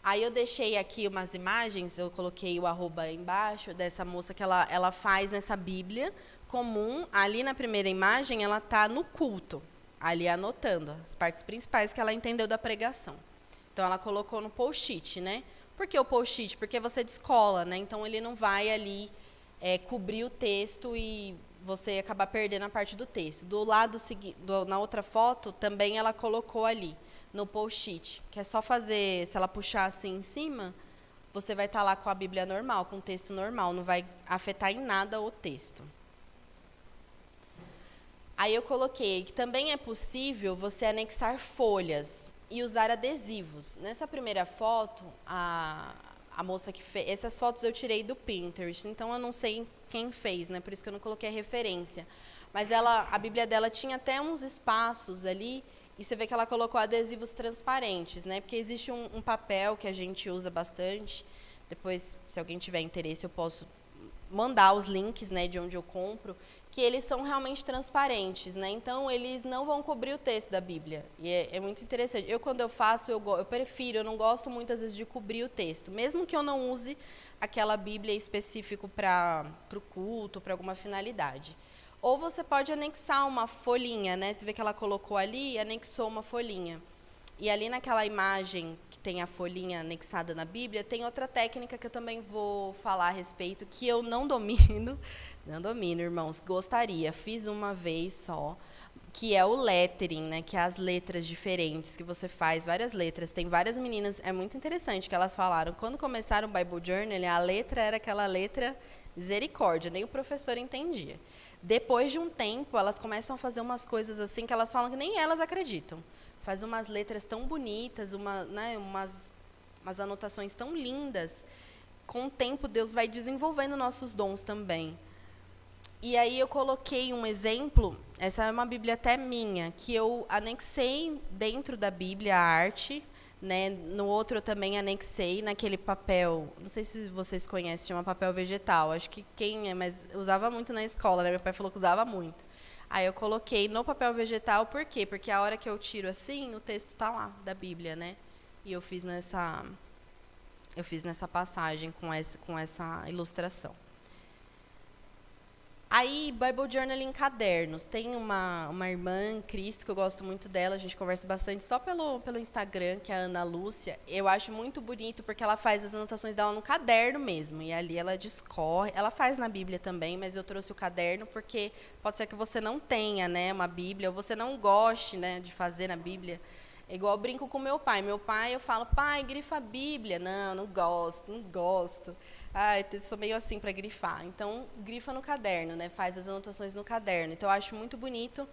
Aí eu deixei aqui umas imagens, eu coloquei o @ embaixo, dessa moça que ela faz nessa Bíblia comum. Ali na primeira imagem, ela está no culto, ali anotando as partes principais que ela entendeu da pregação. Então, ela colocou no post-it, né? Por que o post-it? Porque você descola, né? Então, ele não vai ali cobrir o texto e você acabar perdendo a parte do texto. Do lado seguinte, na outra foto, também ela colocou ali, no post-it, que é só fazer, se ela puxar assim em cima, você vai estar lá com a Bíblia normal, com o texto normal, não vai afetar em nada o texto. Aí eu coloquei que também é possível você anexar folhas e usar adesivos. Nessa primeira foto, a moça que fez... Essas fotos eu tirei do Pinterest, então eu não sei quem fez, né? Por isso que eu não coloquei a referência. Mas a Bíblia dela tinha até uns espaços ali, e você vê que ela colocou adesivos transparentes, né? Porque existe um papel que a gente usa bastante. Depois, se alguém tiver interesse, eu posso mandar os links, né, de onde eu compro, que eles são realmente transparentes, né? Então, eles não vão cobrir o texto da Bíblia. E é muito interessante. Quando eu faço, eu prefiro, eu não gosto muitas vezes de cobrir o texto. Mesmo que eu não use aquela Bíblia específica para o culto, para alguma finalidade. Ou você pode anexar uma folhinha, né? Você vê que ela colocou ali e anexou uma folhinha. E ali naquela imagem que tem a folhinha anexada na Bíblia, tem outra técnica que eu também vou falar a respeito, que eu não domino. Não domino, irmãos. Gostaria. Fiz uma vez só, que é o lettering, né? Que é as letras diferentes que você faz, várias letras. Tem várias meninas, é muito interessante que elas falaram. Quando começaram o Bible Journal, a letra era aquela letra misericórdia, nem o professor entendia. Depois de um tempo, elas começam a fazer umas coisas assim que elas falam que nem elas acreditam. Faz umas letras tão bonitas, umas anotações tão lindas. Com o tempo, Deus vai desenvolvendo nossos dons também. E aí eu coloquei um exemplo, essa é uma Bíblia até minha, que eu anexei dentro da Bíblia a arte, né? No outro eu também anexei naquele papel, não sei se vocês conhecem, chama papel vegetal, acho que mas usava muito na escola, né? Meu pai falou que usava muito. Aí eu coloquei no papel vegetal, por quê? Porque a hora que eu tiro assim, o texto está lá, da Bíblia, né? E eu fiz nessa passagem com essa ilustração. Aí, Bible Journal em cadernos. Tem uma irmã em Cristo, que eu gosto muito dela, a gente conversa bastante só pelo Instagram, que é a Ana Lúcia. Eu acho muito bonito, porque ela faz as anotações dela no caderno mesmo, e ali ela discorre. Ela faz na Bíblia também, mas eu trouxe o caderno porque pode ser que você não tenha, né, uma Bíblia, ou você não goste, né, de fazer na Bíblia. É igual eu brinco com meu pai. Meu pai, eu falo, pai, grifa a Bíblia. Não gosto. Eu sou meio assim para grifar. Então, grifa no caderno, né? Faz as anotações no caderno. Então, eu acho muito bonito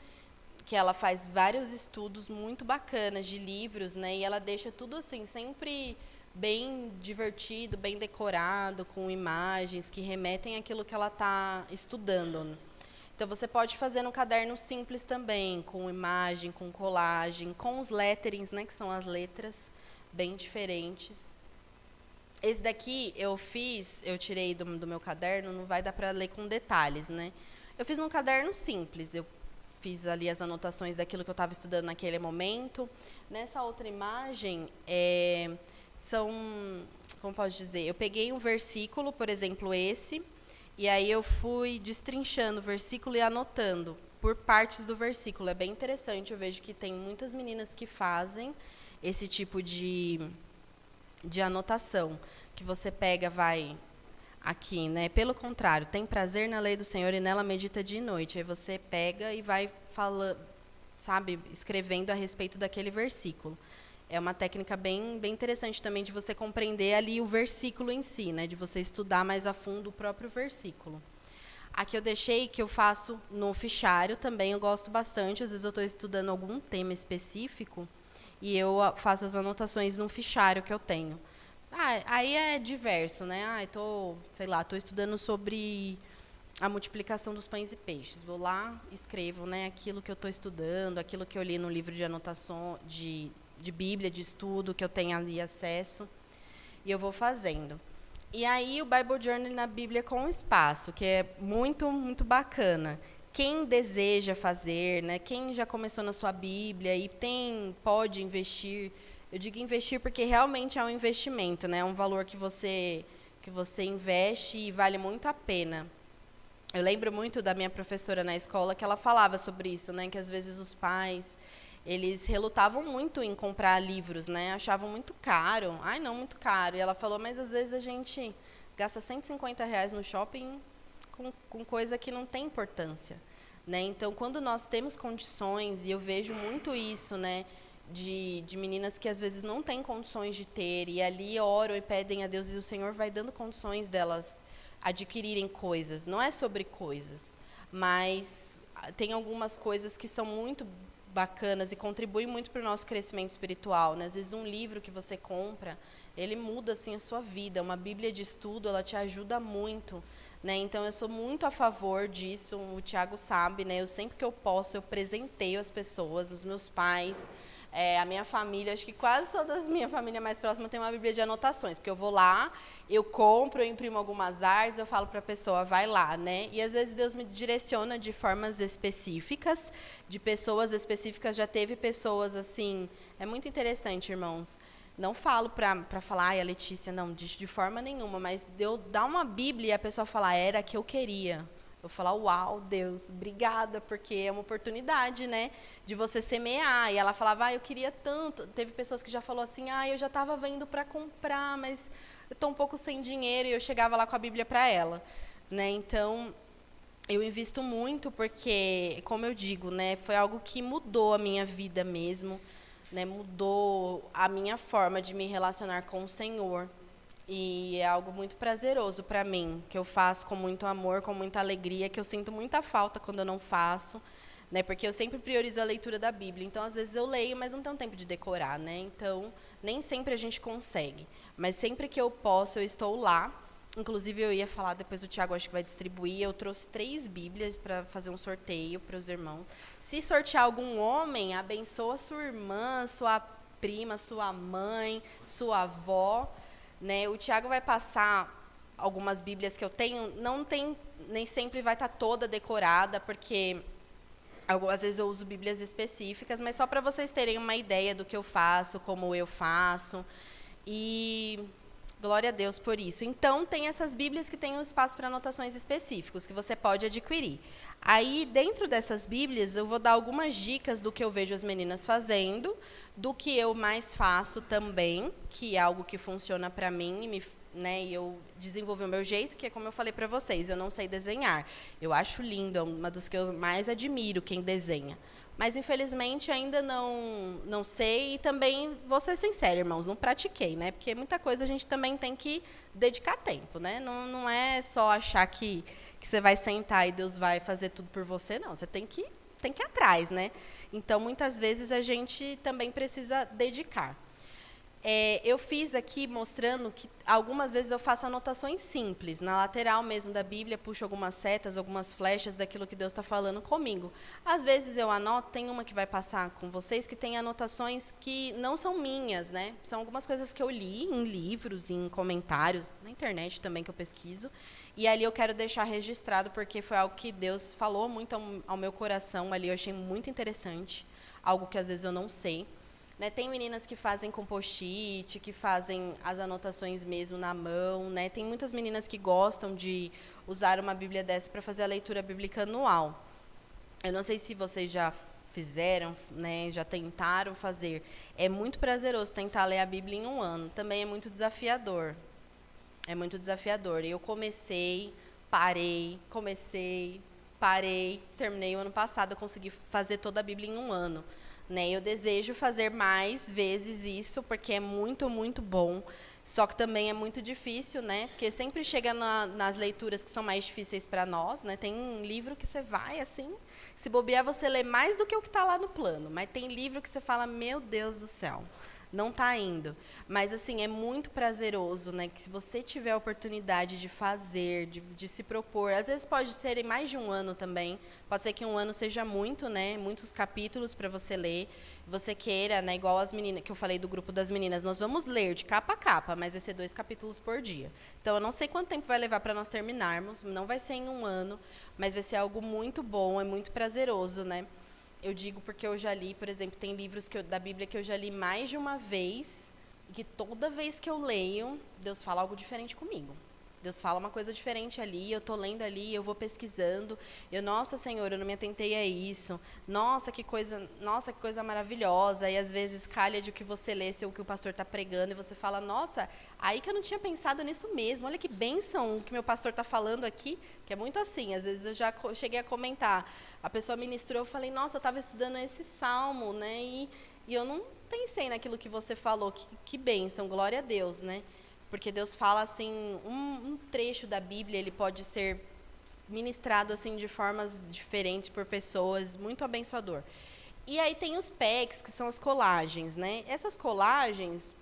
que ela faz vários estudos muito bacanas de livros, né? E ela deixa tudo assim, sempre bem divertido, bem decorado, com imagens que remetem àquilo que ela está estudando. Então, você pode fazer no caderno simples também, com imagem, com colagem, com os letterings, né, que são as letras bem diferentes. Esse daqui eu tirei do meu caderno, não vai dar para ler com detalhes, né? Eu fiz num caderno simples, eu fiz ali as anotações daquilo que eu estava estudando naquele momento. Nessa outra imagem, como posso dizer, eu peguei um versículo, por exemplo, esse, e aí eu fui destrinchando o versículo e anotando por partes do versículo. É bem interessante, eu vejo que tem muitas meninas que fazem esse tipo de anotação, que você pega, vai aqui, né? Pelo contrário, tem prazer na lei do Senhor e nela medita dia e noite. Aí você pega e vai falando, sabe, escrevendo a respeito daquele versículo. É uma técnica bem interessante também de você compreender ali o versículo em si, né? De você estudar mais a fundo o próprio versículo. Aqui eu deixei que eu faço no fichário também, eu gosto bastante. Às vezes eu estou estudando algum tema específico e eu faço as anotações no fichário que eu tenho. Aí é diverso, né? Estou estudando sobre a multiplicação dos pães e peixes. Vou lá, escrevo, né, aquilo que eu estou estudando, aquilo que eu li no livro de anotação, de Bíblia, de estudo, que eu tenho ali acesso, e eu vou fazendo. E aí o Bible Journal na Bíblia com espaço, que é muito bacana. Quem deseja fazer, né, quem já começou na sua Bíblia e pode investir, eu digo investir porque realmente é um investimento, né, é um valor que você investe e vale muito a pena. Eu lembro muito da minha professora na escola que ela falava sobre isso, né, que às vezes os pais eles relutavam muito em comprar livros, né? Achavam muito caro. Ai, não, muito caro. E ela falou, mas às vezes a gente gasta R$ 150 no shopping com coisa que não tem importância, né? Então, quando nós temos condições, e eu vejo muito isso, né, de meninas que às vezes não têm condições de ter, e ali oram e pedem a Deus, e o Senhor vai dando condições delas adquirirem coisas. Não é sobre coisas, mas tem algumas coisas que são muito bacanas e contribuem muito para o nosso crescimento espiritual, né? Às vezes um livro que você compra, ele muda assim a sua vida. Uma Bíblia de estudo, ela te ajuda muito, né? Então eu sou muito a favor disso. O Tiago sabe, né? Eu sempre que eu posso, eu presenteio as pessoas, os meus pais, a minha família. Acho que quase toda a minha família mais próxima tem uma Bíblia de anotações, porque eu vou lá, eu compro, eu imprimo algumas artes, eu falo para a pessoa, vai lá, né? E às vezes Deus me direciona de formas específicas, de pessoas específicas. Já teve pessoas assim, é muito interessante, irmãos. Não falo para falar, ai, a Letícia, não, de forma nenhuma, mas eu dar uma Bíblia e a pessoa falar, era a que eu queria. Eu falar, uau, Deus, obrigada, porque é uma oportunidade, né, de você semear. E ela falava, eu queria tanto. Teve pessoas que já falou assim, eu já estava vendo para comprar, mas eu estou um pouco sem dinheiro. E eu chegava lá com a Bíblia para ela, né? Então, eu invisto muito porque, como eu digo, né, foi algo que mudou a minha vida mesmo, né, mudou a minha forma de me relacionar com o Senhor. E é algo muito prazeroso para mim, que eu faço com muito amor, com muita alegria, que eu sinto muita falta quando eu não faço, né? Porque eu sempre priorizo a leitura da Bíblia. Então, às vezes eu leio, mas não tenho tempo de decorar, né? Então, nem sempre a gente consegue. Mas sempre que eu posso, eu estou lá. Inclusive, eu ia falar, depois o Tiago acho que vai distribuir. Eu trouxe 3 Bíblias para fazer um sorteio para os irmãos. Se sortear algum homem, abençoa sua irmã, sua prima, sua mãe, sua avó. Né? O Tiago vai passar algumas Bíblias que eu tenho, nem sempre vai estar toda decorada, porque às vezes eu uso Bíblias específicas, mas só para vocês terem uma ideia do que eu faço, como eu faço. E glória a Deus por isso. Então, tem essas Bíblias que têm um espaço para anotações específicos, que você pode adquirir. Aí, dentro dessas Bíblias, eu vou dar algumas dicas do que eu vejo as meninas fazendo, do que eu mais faço também, que é algo que funciona para mim, né, e eu desenvolvi o meu jeito, que é como eu falei para vocês, eu não sei desenhar. Eu acho lindo, é uma das que eu mais admiro, quem desenha. Mas, infelizmente, ainda não sei. E também, vou ser sincera, irmãos, não pratiquei, né? Porque muita coisa a gente também tem que dedicar tempo, né? Não é só achar que você vai sentar e Deus vai fazer tudo por você, não. Você tem que ir atrás, né? Então, muitas vezes, a gente também precisa dedicar. Eu fiz aqui mostrando que algumas vezes eu faço anotações simples. Na lateral mesmo da Bíblia, puxo algumas setas, algumas flechas daquilo que Deus está falando comigo. Às vezes eu anoto, tem uma que vai passar com vocês, que tem anotações que não são minhas, né? São algumas coisas que eu li em livros, em comentários, na internet também que eu pesquiso. E ali eu quero deixar registrado, porque foi algo que Deus falou muito ao meu coração ali, eu achei muito interessante, algo que às vezes eu não sei. Né, tem meninas que fazem com post-it, que fazem as anotações mesmo na mão. Né? Tem muitas meninas que gostam de usar uma Bíblia dessa para fazer a leitura bíblica anual. Eu não sei se vocês já fizeram, né, já tentaram fazer. É muito prazeroso tentar ler a Bíblia em um ano. Também é muito desafiador. É muito desafiador. Eu parei, terminei o ano passado. Eu consegui fazer toda a Bíblia em um ano. né? Eu desejo fazer mais vezes isso, porque é muito, muito bom. Só que também é muito difícil, né? Porque sempre chega nas leituras que são mais difíceis para nós, né? Tem um livro que você vai, assim, se bobear, você lê mais do que o que está lá no plano. Mas tem livro que você fala, meu Deus do céu, não está indo. Mas, assim, é muito prazeroso, né? Que se você tiver a oportunidade de fazer, de se propor, às vezes pode ser em mais de um ano também. Pode ser que um ano seja muito, né? Muitos capítulos para você ler. Você queira, né? Igual as meninas, que eu falei do grupo das meninas, nós vamos ler de capa a capa, mas vai ser 2 capítulos por dia. Então, eu não sei quanto tempo vai levar para nós terminarmos, não vai ser em um ano, mas vai ser algo muito bom, é muito prazeroso, né? Eu digo porque eu já li, por exemplo, tem livros da Bíblia que eu já li mais de uma vez, e que toda vez que eu leio, Deus fala algo diferente comigo. Deus fala uma coisa diferente ali, eu estou lendo ali, eu vou pesquisando. Nossa, Senhor, eu não me atentei a isso. Nossa, que coisa maravilhosa. E às vezes calha de o que você lê, o que o pastor está pregando, e você fala, nossa, aí que eu não tinha pensado nisso mesmo. Olha que bênção o que meu pastor está falando aqui, que é muito assim. Às vezes eu já cheguei a comentar. A pessoa ministrou, eu falei, nossa, eu estava estudando esse salmo, né? E eu não pensei naquilo que você falou. Que bênção, glória a Deus, né? Porque Deus fala assim, um trecho da Bíblia, ele pode ser ministrado assim de formas diferentes por pessoas, muito abençoador. E aí tem os packs, que são as colagens, né? Essas colagens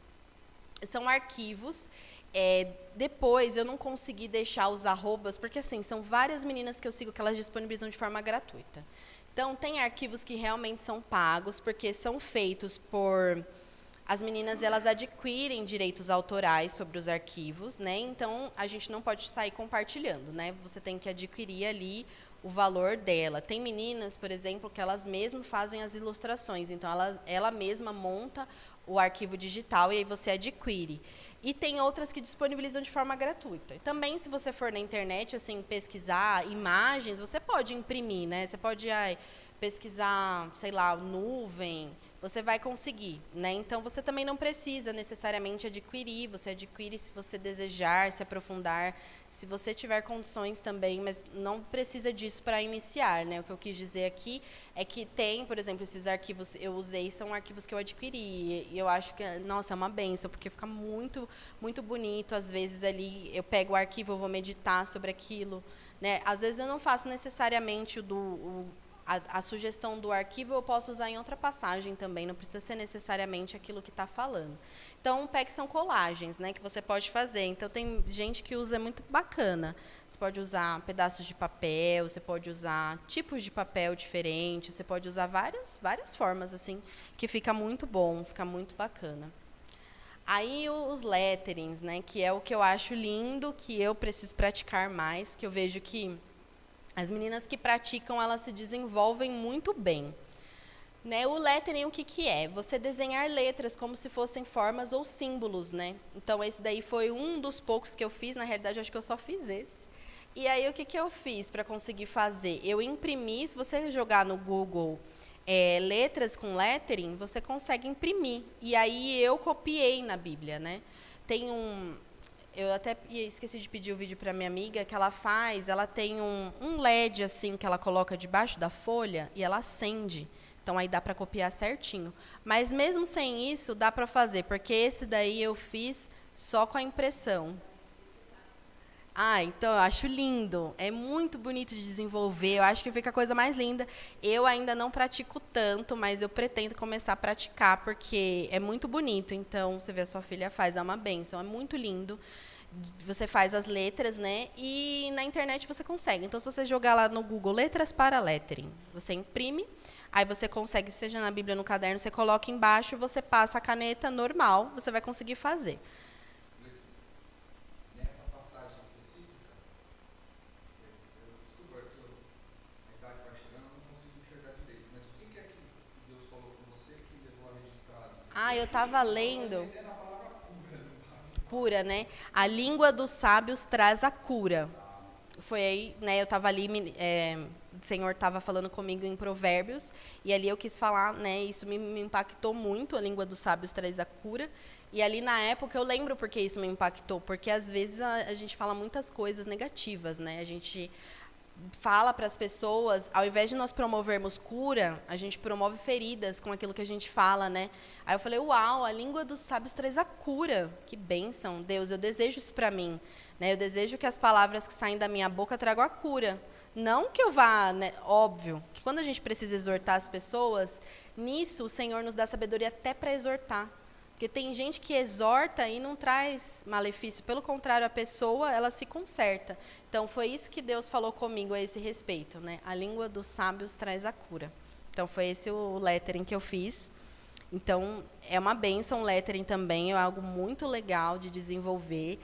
são arquivos. Depois eu não consegui deixar os arrobas, porque assim, são várias meninas que eu sigo que elas disponibilizam de forma gratuita. Então, tem arquivos que realmente são pagos, porque são feitos por... As meninas, elas adquirem direitos autorais sobre os arquivos, né? Então, a gente não pode sair compartilhando, né? Você tem que adquirir ali o valor dela. Tem meninas, por exemplo, que elas mesmas fazem as ilustrações. Então, ela mesma monta o arquivo digital e aí você adquire. E tem outras que disponibilizam de forma gratuita. Também, se você for na internet, assim, pesquisar imagens, você pode imprimir, né? Você pode pesquisar, sei lá, nuvem... Você vai conseguir, né? Então, você também não precisa necessariamente adquirir. Você adquire se você desejar, se aprofundar, se você tiver condições também, mas não precisa disso para iniciar, né? O que eu quis dizer aqui é que tem, por exemplo, esses arquivos eu usei, são arquivos que eu adquiri. E eu acho que, nossa, é uma bênção, porque fica muito, muito bonito. Às vezes, ali, eu pego o arquivo, eu vou meditar sobre aquilo, né? Às vezes, eu não faço necessariamente a sugestão do arquivo eu posso usar em outra passagem também, não precisa ser necessariamente aquilo que está falando. Então, o PEC são colagens, né, que você pode fazer. Então, tem gente que usa, muito bacana. Você pode usar pedaços de papel, você pode usar tipos de papel diferentes, você pode usar várias formas, assim, que fica muito bom, fica muito bacana. Aí, os letterings, né, que é o que eu acho lindo, que eu preciso praticar mais, que eu vejo que as meninas que praticam, elas se desenvolvem muito bem. Né? O lettering, o que é? Você desenhar letras como se fossem formas ou símbolos, né? Então, esse daí foi um dos poucos que eu fiz. Na realidade, eu acho que eu só fiz esse. E aí, o que eu fiz para conseguir fazer? Eu imprimi, se você jogar no Google letras com lettering, você consegue imprimir. E aí, eu copiei na Bíblia, né? Tem eu até esqueci de pedir o vídeo para minha amiga, que ela tem um LED assim que ela coloca debaixo da folha e ela acende. Então, aí dá para copiar certinho. Mas, mesmo sem isso, dá para fazer, porque esse daí eu fiz só com a impressão. Então, eu acho lindo. É muito bonito de desenvolver. Eu acho que fica a coisa mais linda. Eu ainda não pratico tanto, mas eu pretendo começar a praticar, porque é muito bonito. Então, você vê, a sua filha faz, é uma bênção. É muito lindo. Você faz as letras, né? E na internet você consegue. Então, se você jogar lá no Google, letras para lettering, você imprime, aí você consegue, seja na Bíblia, no caderno, você coloca embaixo, você passa a caneta normal, você vai conseguir fazer. Nessa passagem específica, desculpa, a idade vai chegando, eu não consigo enxergar direito, mas o que é que Deus falou com você que levou a registrar? Eu estava lendo... Cura, né? A língua dos sábios traz a cura. Foi aí, né? Eu estava ali, o Senhor estava falando comigo em Provérbios, e ali eu quis falar, né? Isso me impactou muito, a língua dos sábios traz a cura. E ali na época eu lembro porque isso me impactou, porque às vezes a gente fala muitas coisas negativas, né? A gente fala para as pessoas, ao invés de nós promovermos cura, a gente promove feridas com aquilo que a gente fala, né? Aí eu falei, uau, a língua dos sábios traz a cura. Que bênção, Deus, eu desejo isso para mim. Né? Eu desejo que as palavras que saem da minha boca tragam a cura. Não que eu vá, né, óbvio, que quando a gente precisa exortar as pessoas, nisso o Senhor nos dá sabedoria até para exortar. Porque tem gente que exorta e não traz malefício. Pelo contrário, a pessoa, ela se conserta. Então, foi isso que Deus falou comigo a esse respeito. Né? A língua dos sábios traz a cura. Então, foi esse o lettering que eu fiz. Então, é uma bênção o lettering também. É algo muito legal de desenvolver.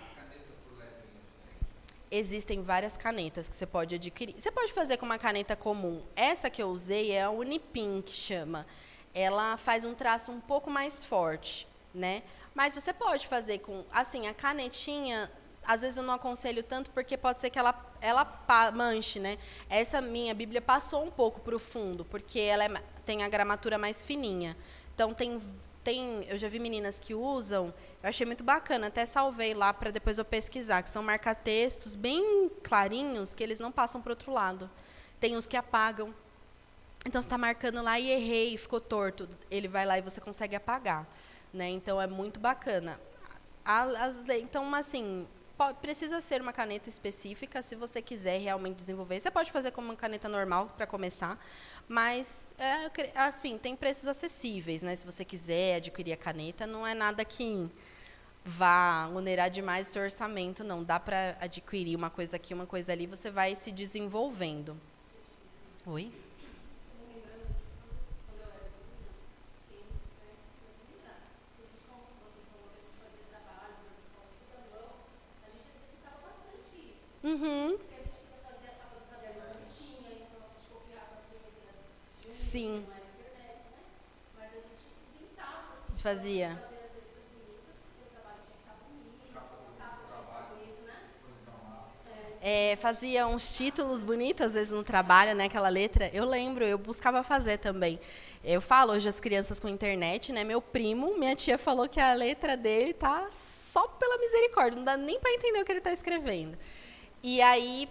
Existem várias canetas que você pode adquirir. Você pode fazer com uma caneta comum. Essa que eu usei é a Unipin, que chama. Ela faz um traço um pouco mais forte. Né? Mas você pode fazer com, assim, a canetinha, às vezes eu não aconselho tanto, porque pode ser que ela manche, né? Essa minha Bíblia passou um pouco para o fundo, porque ela tem a gramatura mais fininha. Então, eu já vi meninas que usam, eu achei muito bacana, até salvei lá para depois eu pesquisar, que são marca-textos bem clarinhos, que eles não passam para o outro lado. Tem uns que apagam. Então, você está marcando lá e errei, ficou torto. Ele vai lá e você consegue apagar. Né? Então, é muito bacana. Então, assim, precisa ser uma caneta específica, se você quiser realmente desenvolver. Você pode fazer com uma caneta normal, para começar, mas, assim, tem preços acessíveis. Né? Se você quiser adquirir a caneta, não é nada que vá onerar demais o seu orçamento, não. Dá para adquirir uma coisa aqui, uma coisa ali, você vai se desenvolvendo. Oi? Uhum. Sim. Fazia. Fazia uns títulos bonitos, às vezes, no trabalho, né, aquela letra. Eu lembro, eu buscava fazer também. Eu falo hoje as crianças com internet, né? Meu primo, minha tia falou que a letra dele tá só pela misericórdia, não dá nem para entender o que ele está escrevendo. E aí,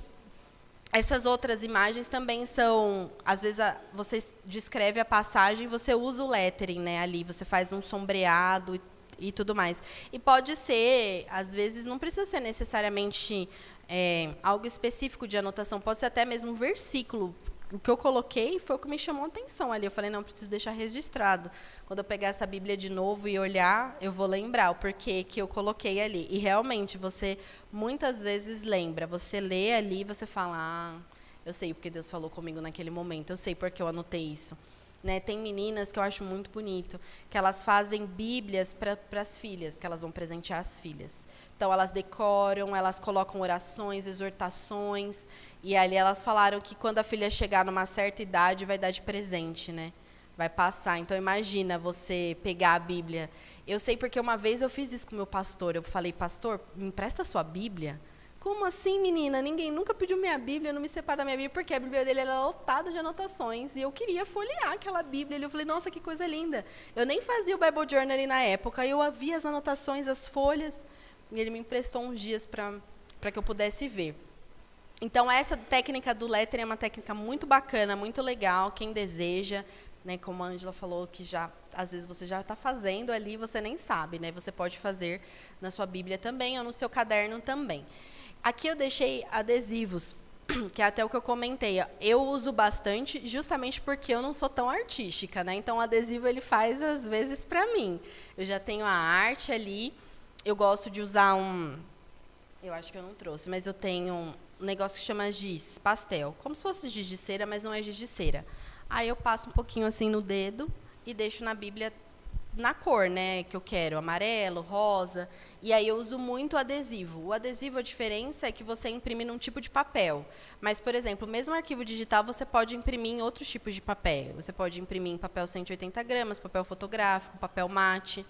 essas outras imagens também são, às vezes, você descreve a passagem, você usa o lettering, né, ali, você faz um sombreado e tudo mais. E pode ser, às vezes, não precisa ser necessariamente algo específico de anotação, pode ser até mesmo um versículo. O que eu coloquei foi o que me chamou a atenção ali. Eu falei, não, preciso deixar registrado. Quando eu pegar essa Bíblia de novo e olhar, eu vou lembrar o porquê que eu coloquei ali. E, realmente, você muitas vezes lembra. Você lê ali e você fala, eu sei porque Deus falou comigo naquele momento, eu sei porque eu anotei isso. Né? Tem meninas que eu acho muito bonito, que elas fazem Bíblias para as filhas, que elas vão presentear as filhas. Então, elas decoram, elas colocam orações, exortações, e ali elas falaram que quando a filha chegar numa certa idade, vai dar de presente, né? Vai passar. Então, imagina você pegar a Bíblia. Eu sei porque uma vez eu fiz isso com o meu pastor. Eu falei, pastor, me empresta a sua Bíblia? Como assim, menina? Ninguém nunca pediu minha Bíblia, eu não me separo da minha Bíblia, porque a Bíblia dele era lotada de anotações, e eu queria folhear aquela Bíblia. Eu falei, nossa, que coisa linda. Eu nem fazia o Bible Journal ali na época, eu havia as anotações, as folhas, e ele me emprestou uns dias para que eu pudesse ver. Então, essa técnica do lettering é uma técnica muito bacana, muito legal, quem deseja, né, como a Ângela falou, que já, às vezes você já está fazendo ali, você nem sabe, né? Você pode fazer na sua Bíblia também, ou no seu caderno também. Aqui eu deixei adesivos, que é até o que eu comentei. Eu uso bastante justamente porque eu não sou tão artística, né? Então, o adesivo ele faz, às vezes, para mim. Eu já tenho a arte ali. Eu gosto de usar eu acho que eu não trouxe, mas eu tenho um negócio que chama giz, pastel. Como se fosse giz de cera, mas não é giz de cera. Aí eu passo um pouquinho assim no dedo e deixo na Bíblia na cor, né, que eu quero, amarelo, rosa, e aí eu uso muito adesivo. O adesivo, a diferença é que você imprime num tipo de papel, mas, por exemplo, o mesmo arquivo digital você pode imprimir em outros tipos de papel. Você pode imprimir em papel 180 gramas, papel fotográfico, papel mate,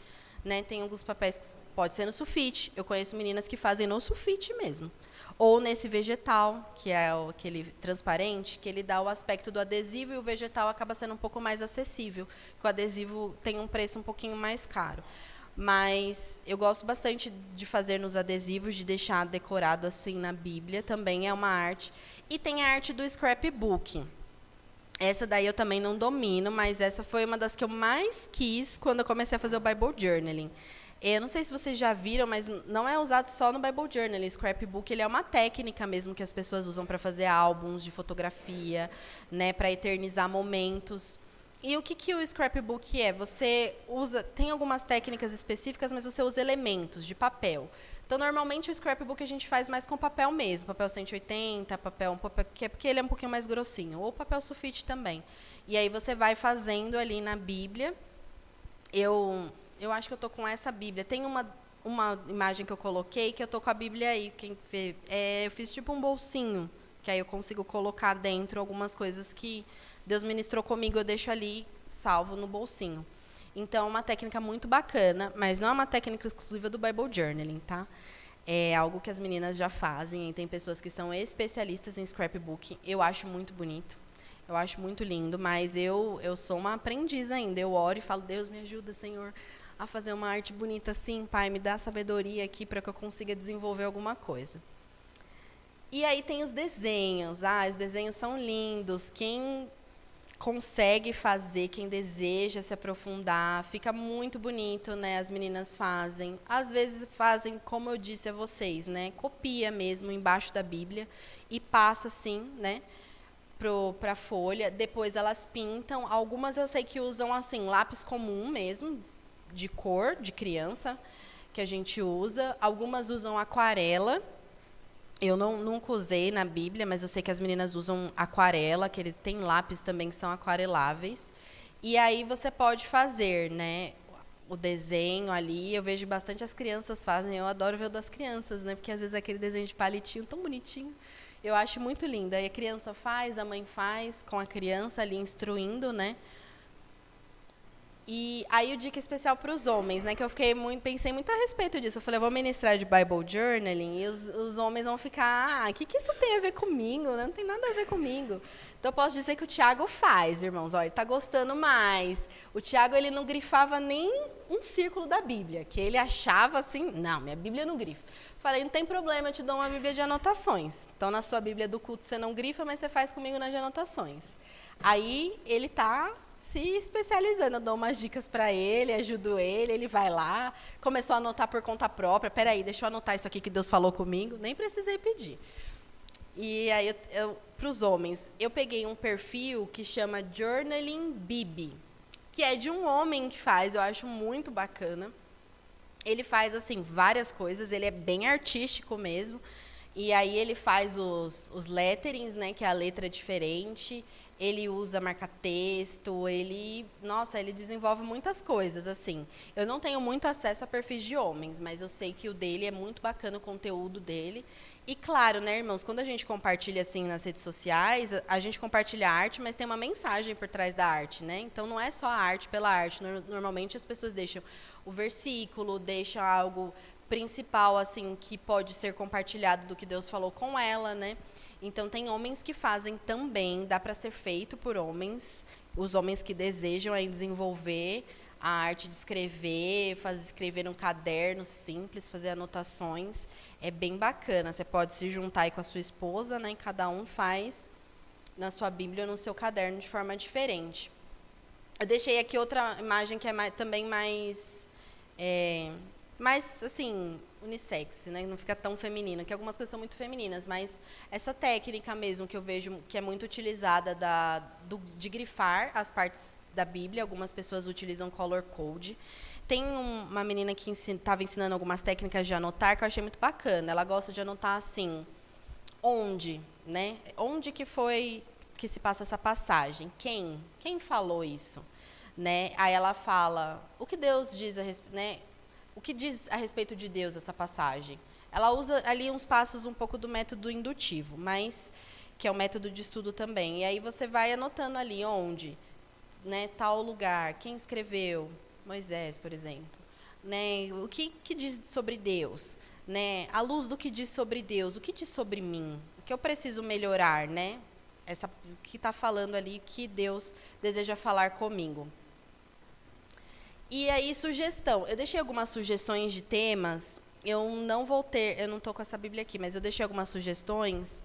né, tem alguns papéis que pode ser no sulfite. Eu conheço meninas que fazem no sulfite mesmo. Ou nesse vegetal, que é aquele transparente, que ele dá o aspecto do adesivo e o vegetal acaba sendo um pouco mais acessível, que o adesivo tem um preço um pouquinho mais caro. Mas eu gosto bastante de fazer nos adesivos, de deixar decorado assim na Bíblia, também é uma arte. E tem a arte do scrapbook. Essa daí eu também não domino, mas essa foi uma das que eu mais quis quando eu comecei a fazer o Bible Journaling. Eu não sei se vocês já viram, mas não é usado só no Bible Journaling. O scrapbook ele é uma técnica mesmo que as pessoas usam para fazer álbuns de fotografia, né, para eternizar momentos. E o que o scrapbook é? Você usa, tem algumas técnicas específicas, mas você usa elementos de papel. Então, normalmente, o scrapbook a gente faz mais com papel mesmo, papel 180, papel que é porque ele é um pouquinho mais grossinho, ou papel sulfite também. E aí você vai fazendo ali na Bíblia. Eu acho que eu estou com essa Bíblia. Tem uma imagem que eu coloquei, que eu estou com a Bíblia aí. Quem vê, eu fiz tipo um bolsinho, que aí eu consigo colocar dentro algumas coisas que Deus ministrou comigo, eu deixo ali salvo no bolsinho. Então, é uma técnica muito bacana, mas não é uma técnica exclusiva do Bible Journaling, tá? É algo que as meninas já fazem, e tem pessoas que são especialistas em scrapbook. Eu acho muito bonito, eu acho muito lindo, mas eu sou uma aprendiz ainda. Eu oro e falo, Deus, me ajuda, Senhor, a fazer uma arte bonita assim, Pai, me dá sabedoria aqui para que eu consiga desenvolver alguma coisa. E aí tem os desenhos. Os desenhos são lindos. Quem consegue fazer, quem deseja se aprofundar, fica muito bonito, né? As meninas fazem. Às vezes fazem, como eu disse a vocês, né? Copia mesmo embaixo da Bíblia e passa assim, né? Para a folha. Depois elas pintam. Algumas eu sei que usam assim lápis comum mesmo, de cor, de criança, que a gente usa. Algumas usam aquarela. Eu nunca usei na Bíblia, mas eu sei que as meninas usam aquarela, que ele tem lápis também que são aquareláveis. E aí você pode fazer, né, o desenho ali. Eu vejo bastante as crianças fazem. Eu adoro ver o das crianças, né, porque às vezes é aquele desenho de palitinho tão bonitinho. Eu acho muito lindo. Aí a criança faz, a mãe faz, com a criança ali instruindo, né. E aí o dica especial para os homens, né, que eu pensei muito a respeito disso. Eu falei, eu vou ministrar de Bible Journaling e os homens vão ficar, o que isso tem a ver comigo? Não tem nada a ver comigo. Então eu posso dizer que o Tiago faz, irmãos. Olha, ele está gostando mais. O Tiago ele não grifava nem um círculo da Bíblia, que ele achava assim, não, minha Bíblia não grifa. Falei, não tem problema, eu te dou uma Bíblia de anotações. Então na sua Bíblia do culto você não grifa, mas você faz comigo nas de anotações. Aí ele está se especializando, eu dou umas dicas para ele, ajudo ele vai lá, começou a anotar por conta própria. Peraí, deixa eu anotar isso aqui que Deus falou comigo, nem precisei pedir. E aí, para os homens, eu peguei um perfil que chama Journaling Bibi, que é de um homem que faz, eu acho muito bacana. Ele faz, assim, várias coisas, ele é bem artístico mesmo, e aí ele faz os letterings, né, que é a letra diferente. Ele usa marca-texto, ele desenvolve muitas coisas, assim. Eu não tenho muito acesso a perfis de homens, mas eu sei que o dele é muito bacana, o conteúdo dele. E claro, né, irmãos, quando a gente compartilha assim nas redes sociais, a gente compartilha arte, mas tem uma mensagem por trás da arte, né? Então não é só a arte pela arte. Normalmente as pessoas deixam o versículo, deixam algo principal, assim, que pode ser compartilhado do que Deus falou com ela, né? Então, tem homens que fazem também, dá para ser feito por homens, os homens que desejam aí desenvolver a arte de escrever, escrever num caderno simples, fazer anotações, é bem bacana. Você pode se juntar aí com a sua esposa, né, e cada um faz na sua Bíblia ou no seu caderno de forma diferente. Eu deixei aqui outra imagem que é também mais, assim, unissex, né? Não fica tão feminino, que algumas coisas são muito femininas, mas essa técnica mesmo que eu vejo que é muito utilizada de grifar as partes da Bíblia, algumas pessoas utilizam color code. Tem uma menina que estava ensinando algumas técnicas de anotar que eu achei muito bacana. Ela gosta de anotar assim, onde, né? Onde que foi que se passa essa passagem? Quem falou isso? Né? Aí ela fala, o que Deus diz a respeito, né? O que diz a respeito de Deus essa passagem? Ela usa ali uns passos um pouco do método indutivo, mas que é o método de estudo também. E aí você vai anotando ali onde, né, tal lugar, quem escreveu, Moisés, por exemplo, né, o que diz sobre Deus, né, à luz do que diz sobre Deus, o que diz sobre mim, o que eu preciso melhorar, né, o que está falando ali, que Deus deseja falar comigo. E aí, sugestão. Eu deixei algumas sugestões de temas. Eu não estou com essa Bíblia aqui, mas eu deixei algumas sugestões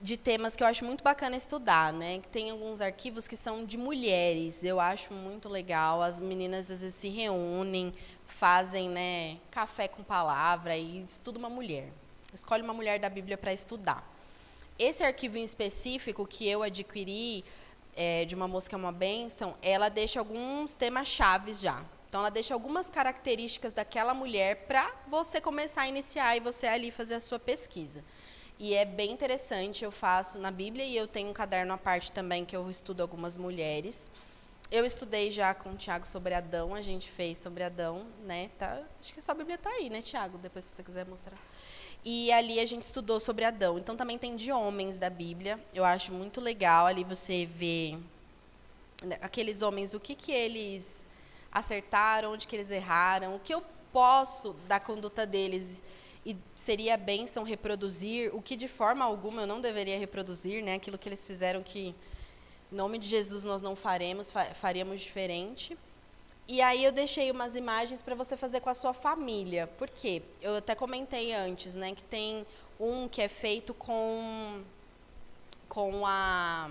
de temas que eu acho muito bacana estudar, né? Tem alguns arquivos que são de mulheres, eu acho muito legal. As meninas às vezes se reúnem, fazem, né, café com palavra e estuda uma mulher. Escolhe uma mulher da Bíblia para estudar. Esse arquivo em específico que eu adquiri, de uma moça que é uma bênção, ela deixa alguns temas chaves já. Então, ela deixa algumas características daquela mulher para você começar a iniciar e você ali fazer a sua pesquisa. E é bem interessante, eu faço na Bíblia e eu tenho um caderno à parte também que eu estudo algumas mulheres. Eu estudei já com o Tiago sobre Adão, a gente fez sobre Adão, né? Tá, acho que a sua Bíblia está aí, né, Tiago? Depois, se você quiser mostrar. E ali a gente estudou sobre Adão. Então, também tem de homens da Bíblia. Eu acho muito legal ali você ver, né, aqueles homens, o que eles acertaram, onde que eles erraram, o que eu posso da conduta deles e seria bênção reproduzir, o que de forma alguma eu não deveria reproduzir, né? Aquilo que eles fizeram que, em nome de Jesus, nós não faremos, faríamos diferente. E aí eu deixei umas imagens para você fazer com a sua família. Por quê? Eu até comentei antes, né, que tem um que é feito com a...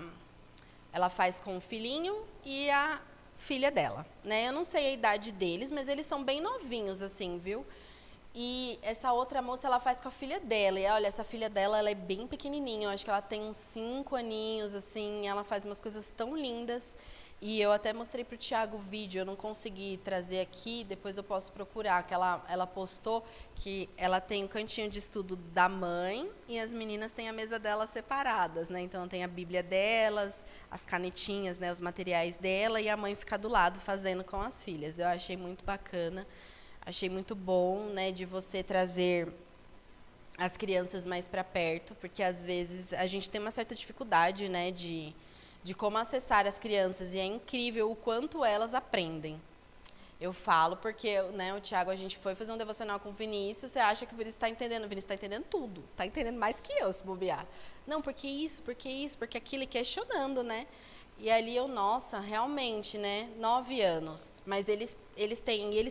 Ela faz com o filhinho e a filha dela, né? Eu não sei a idade deles, mas eles são bem novinhos, assim, viu? E essa outra moça, ela faz com a filha dela. E olha, essa filha dela, ela é bem pequenininha. Eu acho que ela tem uns 5 aninhos, assim. Ela faz umas coisas tão lindas. E eu até mostrei para o Tiago o vídeo. Eu não consegui trazer aqui. Depois eu posso procurar. Que ela postou que ela tem um cantinho de estudo da mãe. E as meninas têm a mesa delas separadas, né? Então, tem a Bíblia delas, as canetinhas, né? Os materiais dela. E a mãe fica do lado fazendo com as filhas. Eu achei muito bacana. Achei muito bom, né, de você trazer as crianças mais para perto, porque às vezes a gente tem uma certa dificuldade, né, de como acessar as crianças, e é incrível o quanto elas aprendem. Eu falo porque, né, o Tiago, a gente foi fazer um devocional com o Vinícius, você acha que o Vinícius está entendendo? O Vinícius está entendendo tudo, está entendendo mais que eu, se bobear. Não, porque isso, porque aquilo, e questionando, né? E ali eu, nossa, realmente, né, 9 anos, mas eles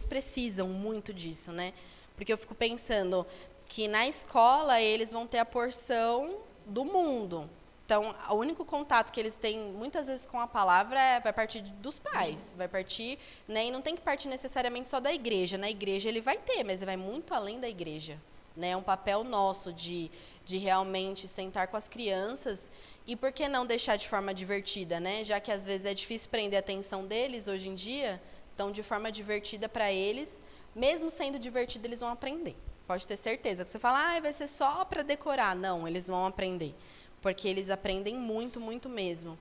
precisam muito disso, né? Porque eu fico pensando que na escola eles vão ter a porção do mundo. Então, o único contato que eles têm, muitas vezes, com a palavra vai partir dos pais, vai partir, né, e não tem que partir necessariamente só da igreja. Na igreja ele vai ter, mas ele vai muito além da igreja. Né? É um papel nosso de realmente sentar com as crianças e por que não deixar de forma divertida, né? Já que às vezes é difícil prender a atenção deles hoje em dia, então de forma divertida para eles, mesmo sendo divertido, eles vão aprender. Pode ter certeza que você fala, vai ser só para decorar. Não, eles vão aprender, porque eles aprendem muito, muito mesmo.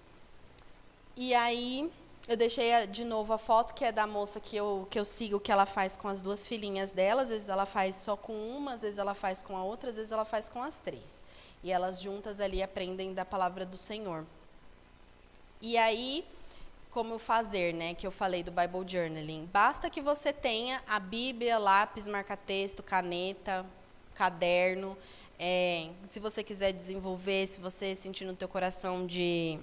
E aí, eu deixei de novo a foto, que é da moça que eu sigo, que ela faz com as 2 filhinhas dela. Às vezes ela faz só com uma, às vezes ela faz com a outra, às vezes ela faz com as 3. E elas juntas ali aprendem da palavra do Senhor. E aí, como fazer, né, que eu falei do Bible Journaling. Basta que você tenha a Bíblia, lápis, marca-texto, caneta, caderno. Se você quiser desenvolver, se você sentir no teu coração de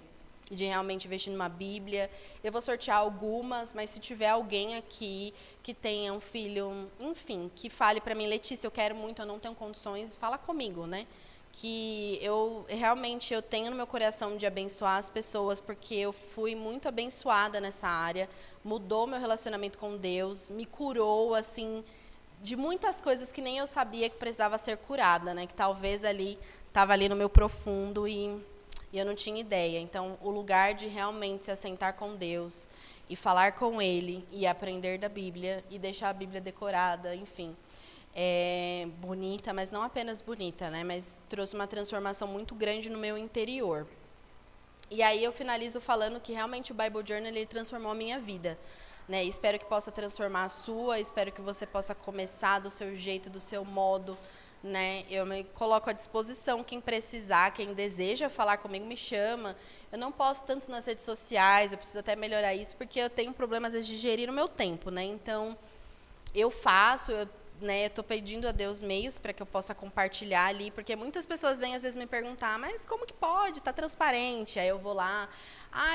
realmente investir numa Bíblia. Eu vou sortear algumas, mas se tiver alguém aqui que tenha um filho, enfim, que fale para mim, Letícia, eu quero muito, eu não tenho condições, fala comigo, né? Que eu tenho no meu coração de abençoar as pessoas, porque eu fui muito abençoada nessa área, mudou meu relacionamento com Deus, me curou, assim, de muitas coisas que nem eu sabia que precisava ser curada, né? Que talvez estava ali no meu profundo e eu não tinha ideia. Então, o lugar de realmente se assentar com Deus e falar com Ele e aprender da Bíblia e deixar a Bíblia decorada, enfim, bonita, mas não apenas bonita, né? Mas trouxe uma transformação muito grande no meu interior. E aí eu finalizo falando que realmente o Bible Journal ele transformou a minha vida. Né? Espero que possa transformar a sua, espero que você possa começar do seu jeito, do seu modo. Né? Eu me coloco à disposição, quem precisar, quem deseja falar comigo, me chama. Eu não posto tanto nas redes sociais, eu preciso até melhorar isso, porque eu tenho problemas às vezes, de gerir o meu tempo. Né? Então, eu faço, eu estou pedindo a Deus meios para que eu possa compartilhar ali, porque muitas pessoas vêm às vezes me perguntar, mas como que pode? Está transparente. Aí eu vou lá,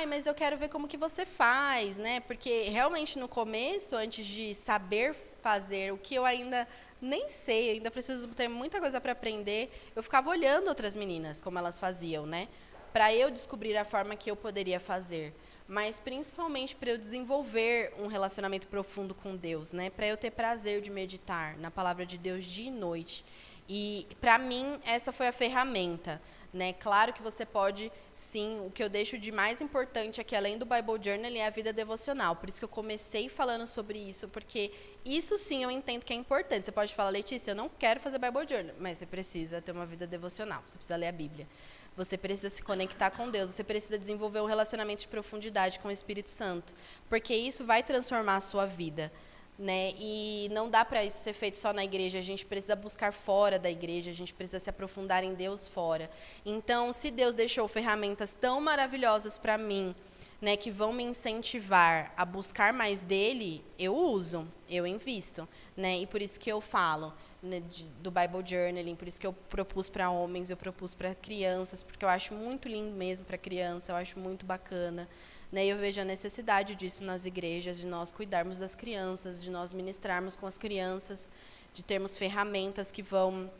mas eu quero ver como que você faz, né? Porque realmente no começo, antes de saber fazer, o que eu ainda nem sei, ainda preciso ter muita coisa para aprender. Eu ficava olhando outras meninas, como elas faziam, né? Para eu descobrir a forma que eu poderia fazer. Mas principalmente para eu desenvolver um relacionamento profundo com Deus, né? Para eu ter prazer de meditar na palavra de Deus dia e noite. E para mim essa foi a ferramenta, né? Claro que você pode, sim, o que eu deixo de mais importante aqui além do Bible Journal é a vida devocional. Por isso que eu comecei falando sobre isso, porque isso sim eu entendo que é importante. Você pode falar, Letícia, eu não quero fazer Bible Journal, mas você precisa ter uma vida devocional, você precisa ler a Bíblia. Você precisa se conectar com Deus, você precisa desenvolver um relacionamento de profundidade com o Espírito Santo, porque isso vai transformar a sua vida, né? E não dá para isso ser feito só na igreja, a gente precisa buscar fora da igreja, a gente precisa se aprofundar em Deus fora. Então, se Deus deixou ferramentas tão maravilhosas para mim, né, que vão me incentivar a buscar mais dele, eu uso, eu invisto, né? E por isso que eu falo, né, do Bible Journaling, por isso que eu propus para homens, eu propus para crianças, porque eu acho muito lindo mesmo para criança, eu acho muito bacana, né? Eu vejo a necessidade disso nas igrejas, de nós cuidarmos das crianças, de nós ministrarmos com as crianças, de termos ferramentas que vão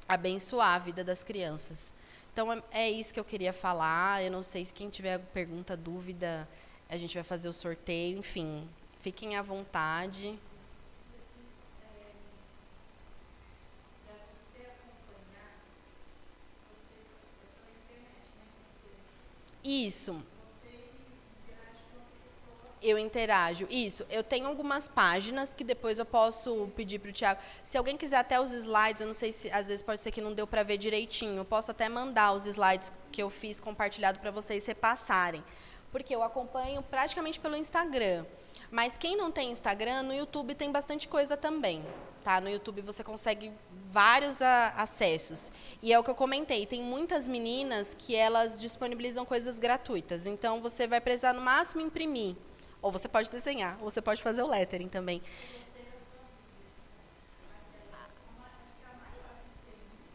abençoar a vida das crianças. Então, é isso que eu queria falar. Eu não sei se quem tiver pergunta, dúvida, a gente vai fazer o sorteio. Enfim, fiquem à vontade. Isso. Eu interajo. Isso. Eu tenho algumas páginas que depois eu posso pedir para o Thiago. Se alguém quiser até os slides, eu não sei se às vezes pode ser que não deu para ver direitinho. Eu posso até mandar os slides que eu fiz compartilhado para vocês repassarem. Porque eu acompanho praticamente pelo Instagram. Mas quem não tem Instagram, no YouTube tem bastante coisa também. Tá? No YouTube você consegue vários acessos. E é o que eu comentei, tem muitas meninas que elas disponibilizam coisas gratuitas. Então, você vai precisar, no máximo, imprimir. Ou você pode desenhar, ou você pode fazer o lettering também.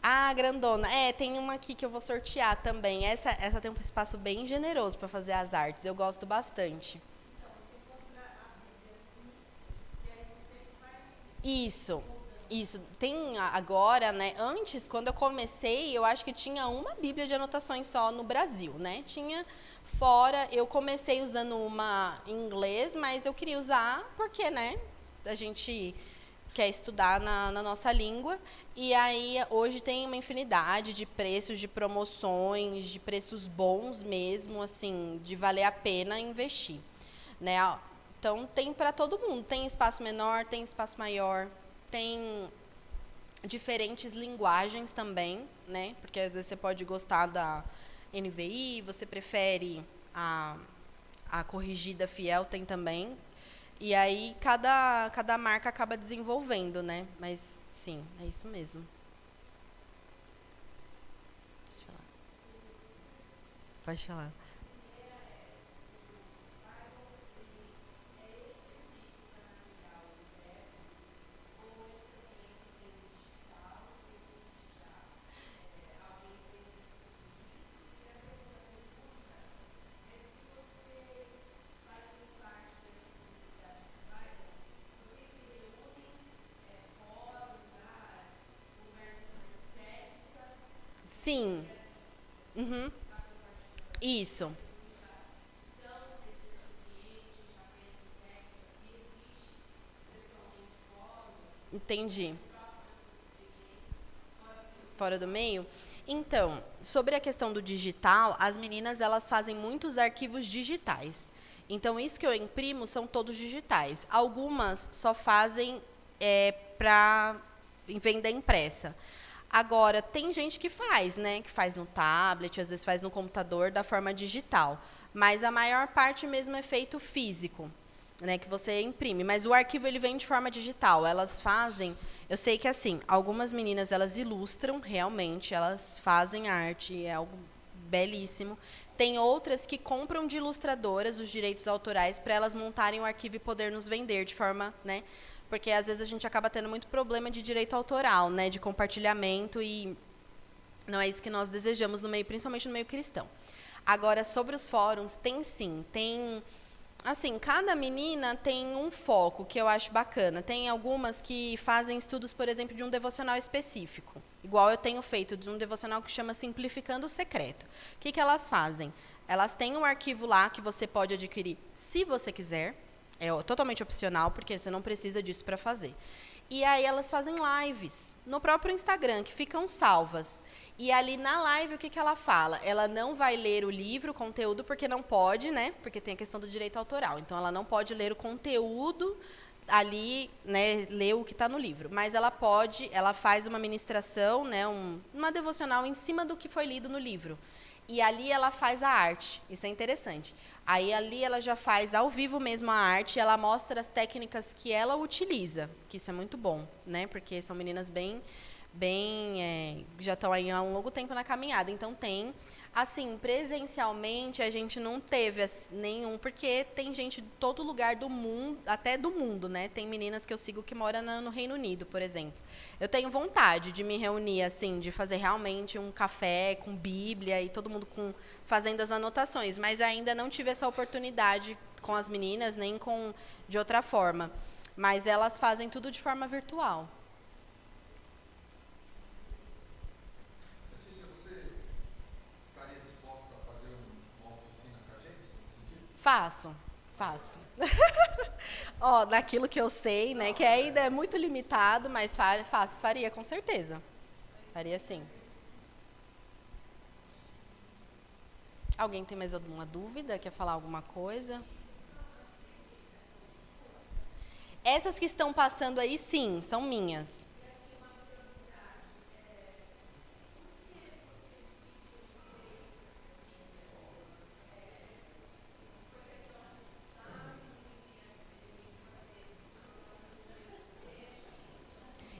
Ah, grandona. É, tem uma aqui que eu vou sortear também. Essa tem um espaço bem generoso para fazer as artes. Eu gosto bastante. Isso, isso. Tem agora, né? Antes, quando eu comecei, eu acho que tinha uma Bíblia de anotações só no Brasil, né? Tinha fora, eu comecei usando uma em inglês, mas eu queria usar porque, né? A gente quer estudar na nossa língua. E aí, hoje tem uma infinidade de preços, de promoções, de preços bons mesmo, assim, de valer a pena investir, né? Então, tem para todo mundo. Tem espaço menor, tem espaço maior, tem diferentes linguagens também, né? Porque às vezes você pode gostar da NVI, você prefere a corrigida fiel, tem também. E aí, cada marca acaba desenvolvendo, né? Mas, sim, é isso mesmo. Deixa eu falar. Pode falar. Sim. Uhum. Isso. Entendi. Fora do meio? Então, sobre a questão do digital, as meninas elas fazem muitos arquivos digitais. Então, isso que eu imprimo são todos digitais. Algumas só fazem para venda impressa. Agora, tem gente que faz, né? Que faz no tablet, às vezes faz no computador, da forma digital. Mas a maior parte mesmo é feito físico, né, que você imprime, mas o arquivo ele vem de forma digital. Elas fazem, eu sei que assim, algumas meninas elas ilustram realmente, elas fazem arte, é algo belíssimo. Tem outras que compram de ilustradoras os direitos autorais para elas montarem o arquivo e poder nos vender de forma, né? Porque às vezes a gente acaba tendo muito problema de direito autoral, né, de compartilhamento e não é isso que nós desejamos no meio, principalmente no meio cristão. Agora, sobre os fóruns, tem sim, tem Assim, cada menina tem um foco que eu acho bacana. Tem algumas que fazem estudos, por exemplo, de um devocional específico. Igual eu tenho feito de um devocional que chama Simplificando o Secreto. O que elas fazem? Elas têm um arquivo lá que você pode adquirir se você quiser. É totalmente opcional, porque você não precisa disso para fazer. E aí elas fazem lives no próprio Instagram, que ficam salvas. E ali na live, o que ela fala? Ela não vai ler o livro, o conteúdo, porque não pode, né? Porque tem a questão do direito autoral. Então, ela não pode ler o conteúdo ali, né? Ler o que está no livro. Mas ela pode, ela faz uma ministração, né? Uma devocional em cima do que foi lido no livro. E ali ela faz a arte. Isso é interessante. Aí ali ela já faz ao vivo mesmo a arte, ela mostra as técnicas que ela utiliza, que isso é muito bom, né? Porque são meninas já estão aí há um longo tempo na caminhada. Então tem, assim, presencialmente a gente não teve nenhum, porque tem gente de todo lugar do mundo, até do mundo, né? Tem meninas que eu sigo que moram no Reino Unido, por exemplo. Eu tenho vontade de me reunir, assim, de fazer realmente um café com Bíblia e todo mundo fazendo as anotações, mas ainda não tive essa oportunidade com as meninas, nem de outra forma. Mas elas fazem tudo de forma virtual. Letícia, você estaria disposta a fazer uma oficina para a gente nesse sentido? Faço. Ó, daquilo que eu sei, né, que ainda é muito limitado, mas faria com certeza. Faria sim. Alguém tem mais alguma dúvida? Quer falar alguma coisa? Essas que estão passando aí, sim, são minhas.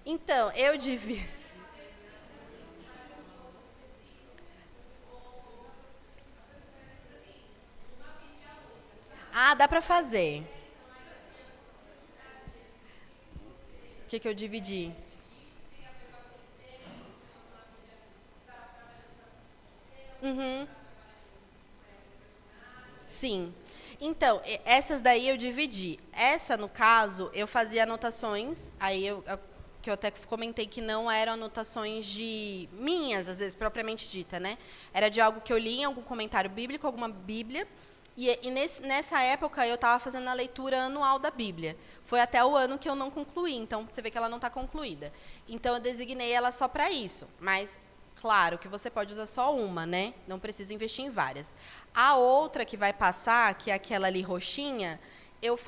Então, eu devia. Ah, dá para fazer. O que eu dividi? Uhum. Sim. Então, essas daí eu dividi. Essa, no caso, eu fazia anotações, que eu até comentei que não eram anotações de minhas, às vezes, propriamente dita, né? Era de algo que eu li em algum comentário bíblico, alguma Bíblia, nessa época eu estava fazendo a leitura anual da Bíblia. Foi até o ano que eu não concluí, então você vê que ela não está concluída. Então eu designei ela só para isso, mas claro que você pode usar só uma, né? Não precisa investir em várias. A outra que vai passar, que é aquela ali roxinha, eu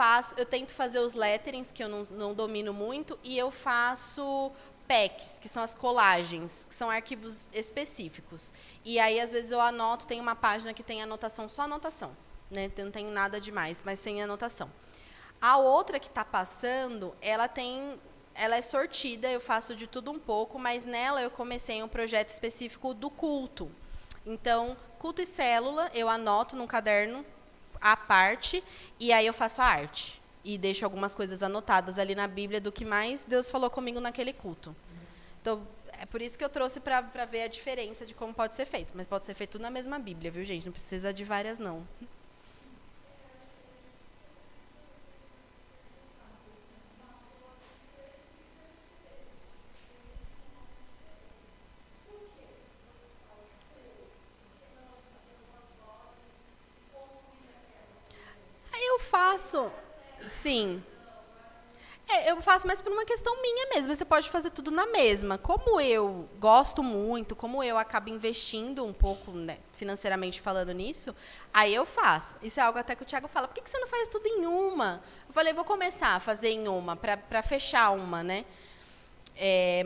tento fazer os letterings, que eu não domino muito, e eu faço packs, que são as colagens, que são arquivos específicos. E aí, às vezes, eu anoto, tem uma página que tem anotação, só anotação, né? Não tem nada demais, mas sem anotação. A outra que está passando, ela é sortida, eu faço de tudo um pouco, mas nela eu comecei um projeto específico do culto. Então, culto e célula, eu anoto num caderno à parte, e aí eu faço a arte. E deixo algumas coisas anotadas ali na Bíblia do que mais Deus falou comigo naquele culto. Então, é por isso que eu trouxe para ver a diferença de como pode ser feito. Mas pode ser feito tudo na mesma Bíblia, viu, gente? Não precisa de várias, não. Aí eu faço, sim. Eu faço mais por uma questão minha mesmo. Você pode fazer tudo na mesma. Como eu gosto muito, como eu acabo investindo um pouco, né, financeiramente falando nisso, aí eu faço. Isso é algo até que o Thiago fala, por que você não faz tudo em uma? Eu falei, vou começar a fazer em uma, para fechar uma, né?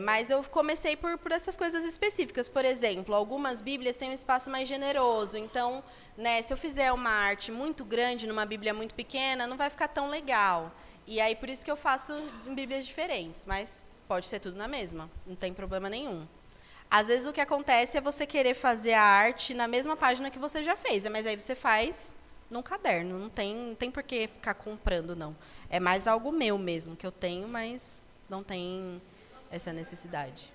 Mas eu comecei por essas coisas específicas. Por exemplo, algumas Bíblias têm um espaço mais generoso. Então, né, se eu fizer uma arte muito grande numa Bíblia muito pequena, não vai ficar tão legal. E aí, por isso que eu faço em Bíblias diferentes. Mas pode ser tudo na mesma. Não tem problema nenhum. Às vezes, o que acontece é você querer fazer a arte na mesma página que você já fez. Mas aí você faz num caderno. Não tem por que ficar comprando, não. É mais algo meu mesmo, que eu tenho, mas não tem essa necessidade.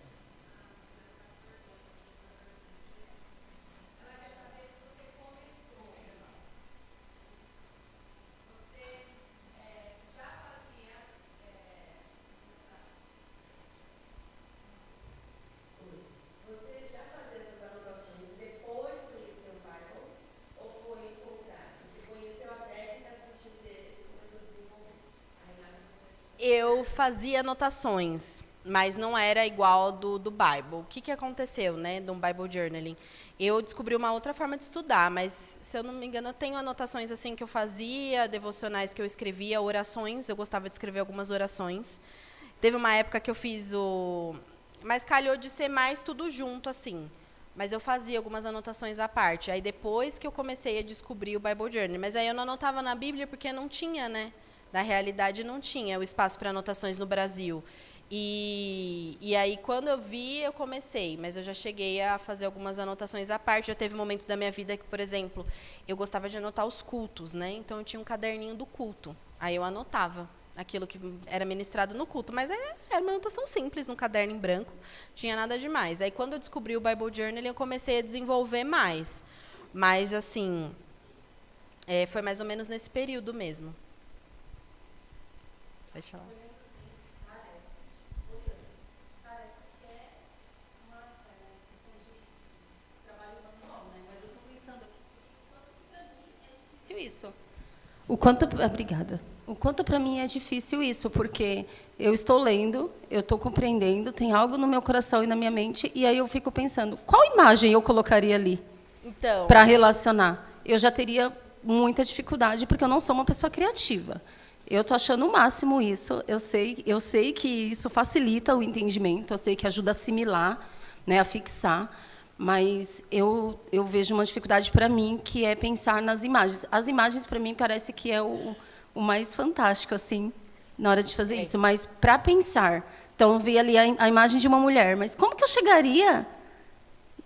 Eu fazia anotações, mas não era igual do Bible. O que aconteceu, né, do Bible Journaling? Eu descobri uma outra forma de estudar, mas, se eu não me engano, eu tenho anotações assim que eu fazia, devocionais que eu escrevia, orações, eu gostava de escrever algumas orações. Teve uma época que eu fiz o... Mas calhou de ser mais tudo junto, assim. Mas eu fazia algumas anotações à parte. Aí depois que eu comecei a descobrir o Bible Journey. Mas aí eu não anotava na Bíblia porque não tinha, né? Na realidade, não tinha o espaço para anotações no Brasil. E aí, quando eu vi, eu comecei. Mas eu já cheguei a fazer algumas anotações à parte. Já teve momentos da minha vida que, por exemplo, eu gostava de anotar os cultos, né? Então, eu tinha um caderninho do culto. Aí eu anotava aquilo que era ministrado no culto. Mas era uma anotação simples, num caderno em branco. Não tinha nada demais. Aí, quando eu descobri o Bible Journal, eu comecei a desenvolver mais. Mas, assim, foi mais ou menos nesse período mesmo. Pode falar. Isso. Obrigada. O quanto para mim é difícil isso, porque eu estou lendo, eu estou compreendendo, tem algo no meu coração e na minha mente, e aí eu fico pensando, qual imagem eu colocaria ali para relacionar? Eu já teria muita dificuldade, porque eu não sou uma pessoa criativa. Eu estou achando o máximo isso, eu sei que isso facilita o entendimento, eu sei que ajuda a assimilar, né, a fixar, mas eu vejo uma dificuldade para mim, que é pensar nas imagens. As imagens, para mim, parece que é o mais fantástico, assim, na hora de fazer isso. Mas, para pensar, então, eu vi ali a imagem de uma mulher, mas como que eu chegaria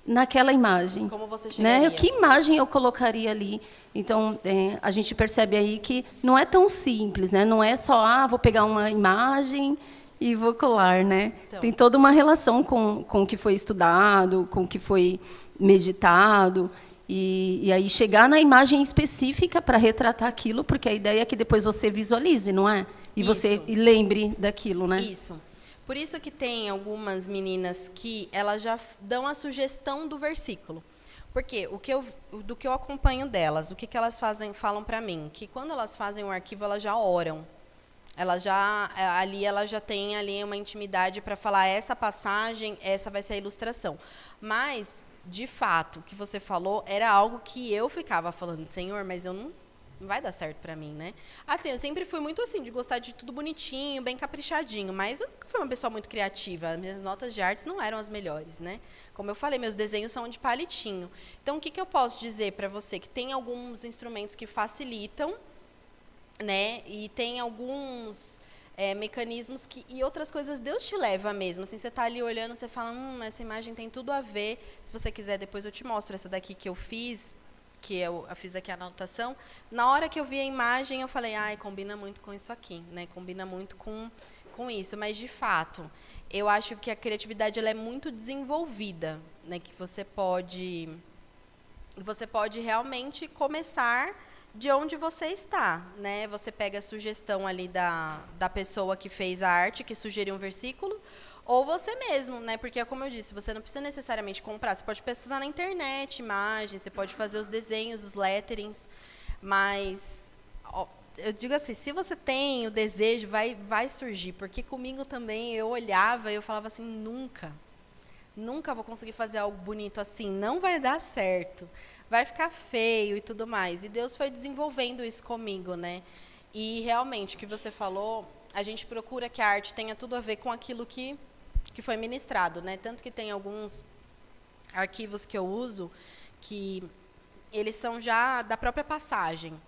naquela imagem? Como você chegaria? Né? Que imagem eu colocaria ali? Então, a gente percebe aí que não é tão simples, né? Não é só, vou pegar uma imagem e vou colar, né? Então, tem toda uma relação com o que foi estudado, com o que foi meditado, e aí chegar na imagem específica para retratar aquilo, porque a ideia é que depois você visualize, não é? E você lembre daquilo, né? Isso. Por isso que tem algumas meninas que elas já dão a sugestão do versículo. Porque do que eu acompanho delas, o que elas falam para mim, que quando elas fazem um arquivo, elas já oram. Elas já têm ali uma intimidade para falar essa passagem, essa vai ser a ilustração. Mas, de fato, o que você falou era algo que eu ficava falando, Senhor, mas eu não vai dar certo para mim, né? Assim, eu sempre fui muito assim, de gostar de tudo bonitinho, bem caprichadinho, mas eu nunca fui uma pessoa muito criativa. Minhas notas de artes não eram as melhores, né? Como eu falei, meus desenhos são de palitinho. Então, o que eu posso dizer para você? Que tem alguns instrumentos que facilitam, né? E tem alguns mecanismos e outras coisas Deus te leva mesmo. Assim, você está ali olhando, você fala, essa imagem tem tudo a ver. Se você quiser, depois eu te mostro essa daqui que eu fiz, que eu fiz aqui a anotação. Na hora que eu vi a imagem, eu falei, combina muito com isso aqui, né? Combina muito com isso. Mas, de fato, eu acho que a criatividade ela é muito desenvolvida, né? Que você pode realmente começar de onde você está, né? Você pega a sugestão ali da pessoa que fez a arte, que sugeriu um versículo, ou você mesmo, né? Porque, como eu disse, você não precisa necessariamente comprar. Você pode pesquisar na internet imagens, você pode fazer os desenhos, os letterings, mas eu digo assim, se você tem o desejo, vai surgir. Porque comigo também eu olhava e eu falava assim, nunca vou conseguir fazer algo bonito assim, não vai dar certo, vai ficar feio e tudo mais. E Deus foi desenvolvendo isso comigo, né? E realmente, o que você falou, a gente procura que a arte tenha tudo a ver com aquilo que foi ministrado, né? Tanto que tem alguns arquivos que eu uso que eles são já da própria passagem.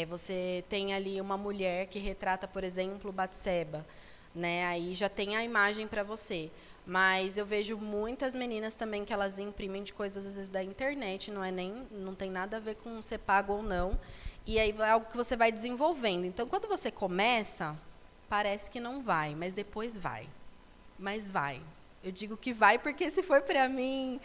Você tem ali uma mulher que retrata, por exemplo, Batseba, né? Aí já tem a imagem para você. Mas eu vejo muitas meninas também que elas imprimem de coisas, às vezes, da internet, não tem nada a ver com ser pago ou não. E aí é algo que você vai desenvolvendo. Então, quando você começa, parece que não vai, mas depois vai. Mas vai. Eu digo que vai porque se for para mim,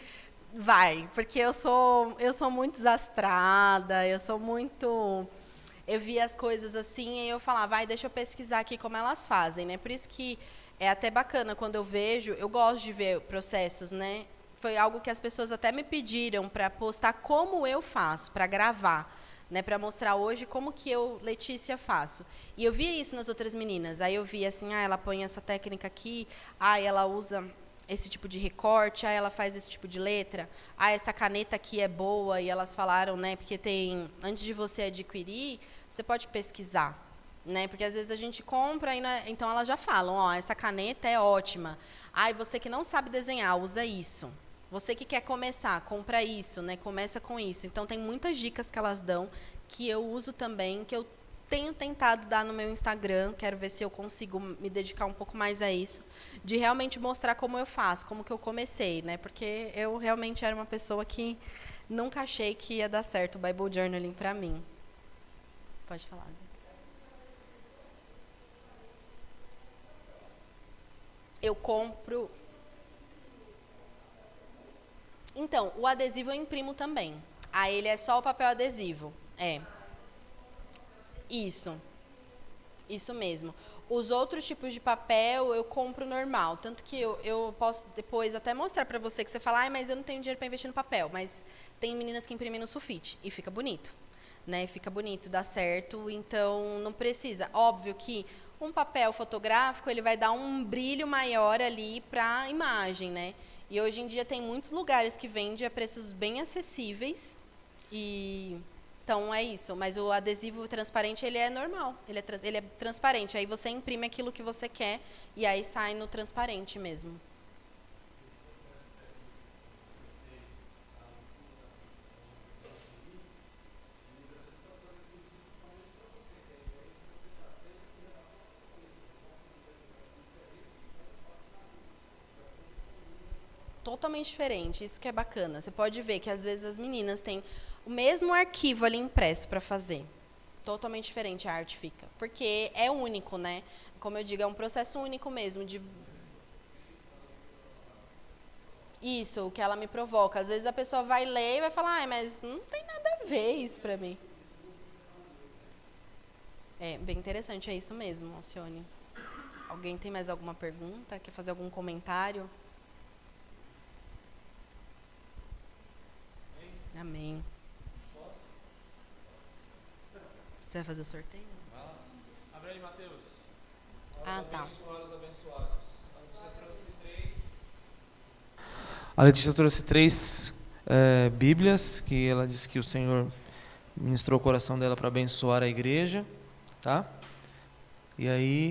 vai. Porque eu sou muito desastrada, eu via as coisas assim e eu falava, deixa eu pesquisar aqui como elas fazem, né? Por isso que é até bacana quando eu vejo, eu gosto de ver processos, né? Foi algo que as pessoas até me pediram para postar como eu faço, para gravar, né, para mostrar hoje como que eu, Letícia, faço. E eu via isso nas outras meninas. Aí eu via assim, ela põe essa técnica aqui, ela usa esse tipo de recorte, ela faz esse tipo de letra, essa caneta aqui é boa, e elas falaram, né, porque tem, antes de você adquirir, você pode pesquisar, né, porque às vezes a gente compra, então elas já falam, essa caneta é ótima. Você que não sabe desenhar, usa isso. Você que quer começar, compra isso, né, começa com isso. Então, tem muitas dicas que elas dão, que eu uso também, que eu tenho tentado dar no meu Instagram, quero ver se eu consigo me dedicar um pouco mais a isso, de realmente mostrar como eu faço, como que eu comecei, né? Porque eu realmente era uma pessoa que nunca achei que ia dar certo o Bible Journaling para mim. Pode falar. Eu compro... Então, o adesivo eu imprimo também. Ele é só o papel adesivo. Isso mesmo. Os outros tipos de papel eu compro normal. Tanto que eu posso depois até mostrar para você, que você fala, mas eu não tenho dinheiro para investir no papel. Mas tem meninas que imprimem no sulfite e fica bonito. Né? Fica bonito, dá certo. Então, não precisa. Óbvio que um papel fotográfico ele vai dar um brilho maior ali para a imagem, né? E hoje em dia tem muitos lugares que vendem a preços bem acessíveis. Então, é isso. Mas o adesivo transparente, ele é normal. Ele é transparente. Aí você imprime aquilo que você quer e aí sai no transparente mesmo. Totalmente diferente, isso que é bacana. Você pode ver que às vezes as meninas têm o mesmo arquivo ali impresso para fazer. Totalmente diferente a arte fica. Porque é único, né? Como eu digo, é um processo único mesmo. Isso, o que ela me provoca. Às vezes a pessoa vai ler e vai falar, mas não tem nada a ver isso para mim. É bem interessante, é isso mesmo, Alcione. Alguém tem mais alguma pergunta? Quer fazer algum comentário? Amém. Você vai fazer o sorteio? Vai lá. Abre aí, Mateus. Tá. Abençoar os abençoados. A Letícia trouxe três Bíblias, que ela disse que o Senhor ministrou o coração dela para abençoar a igreja. Tá? E aí...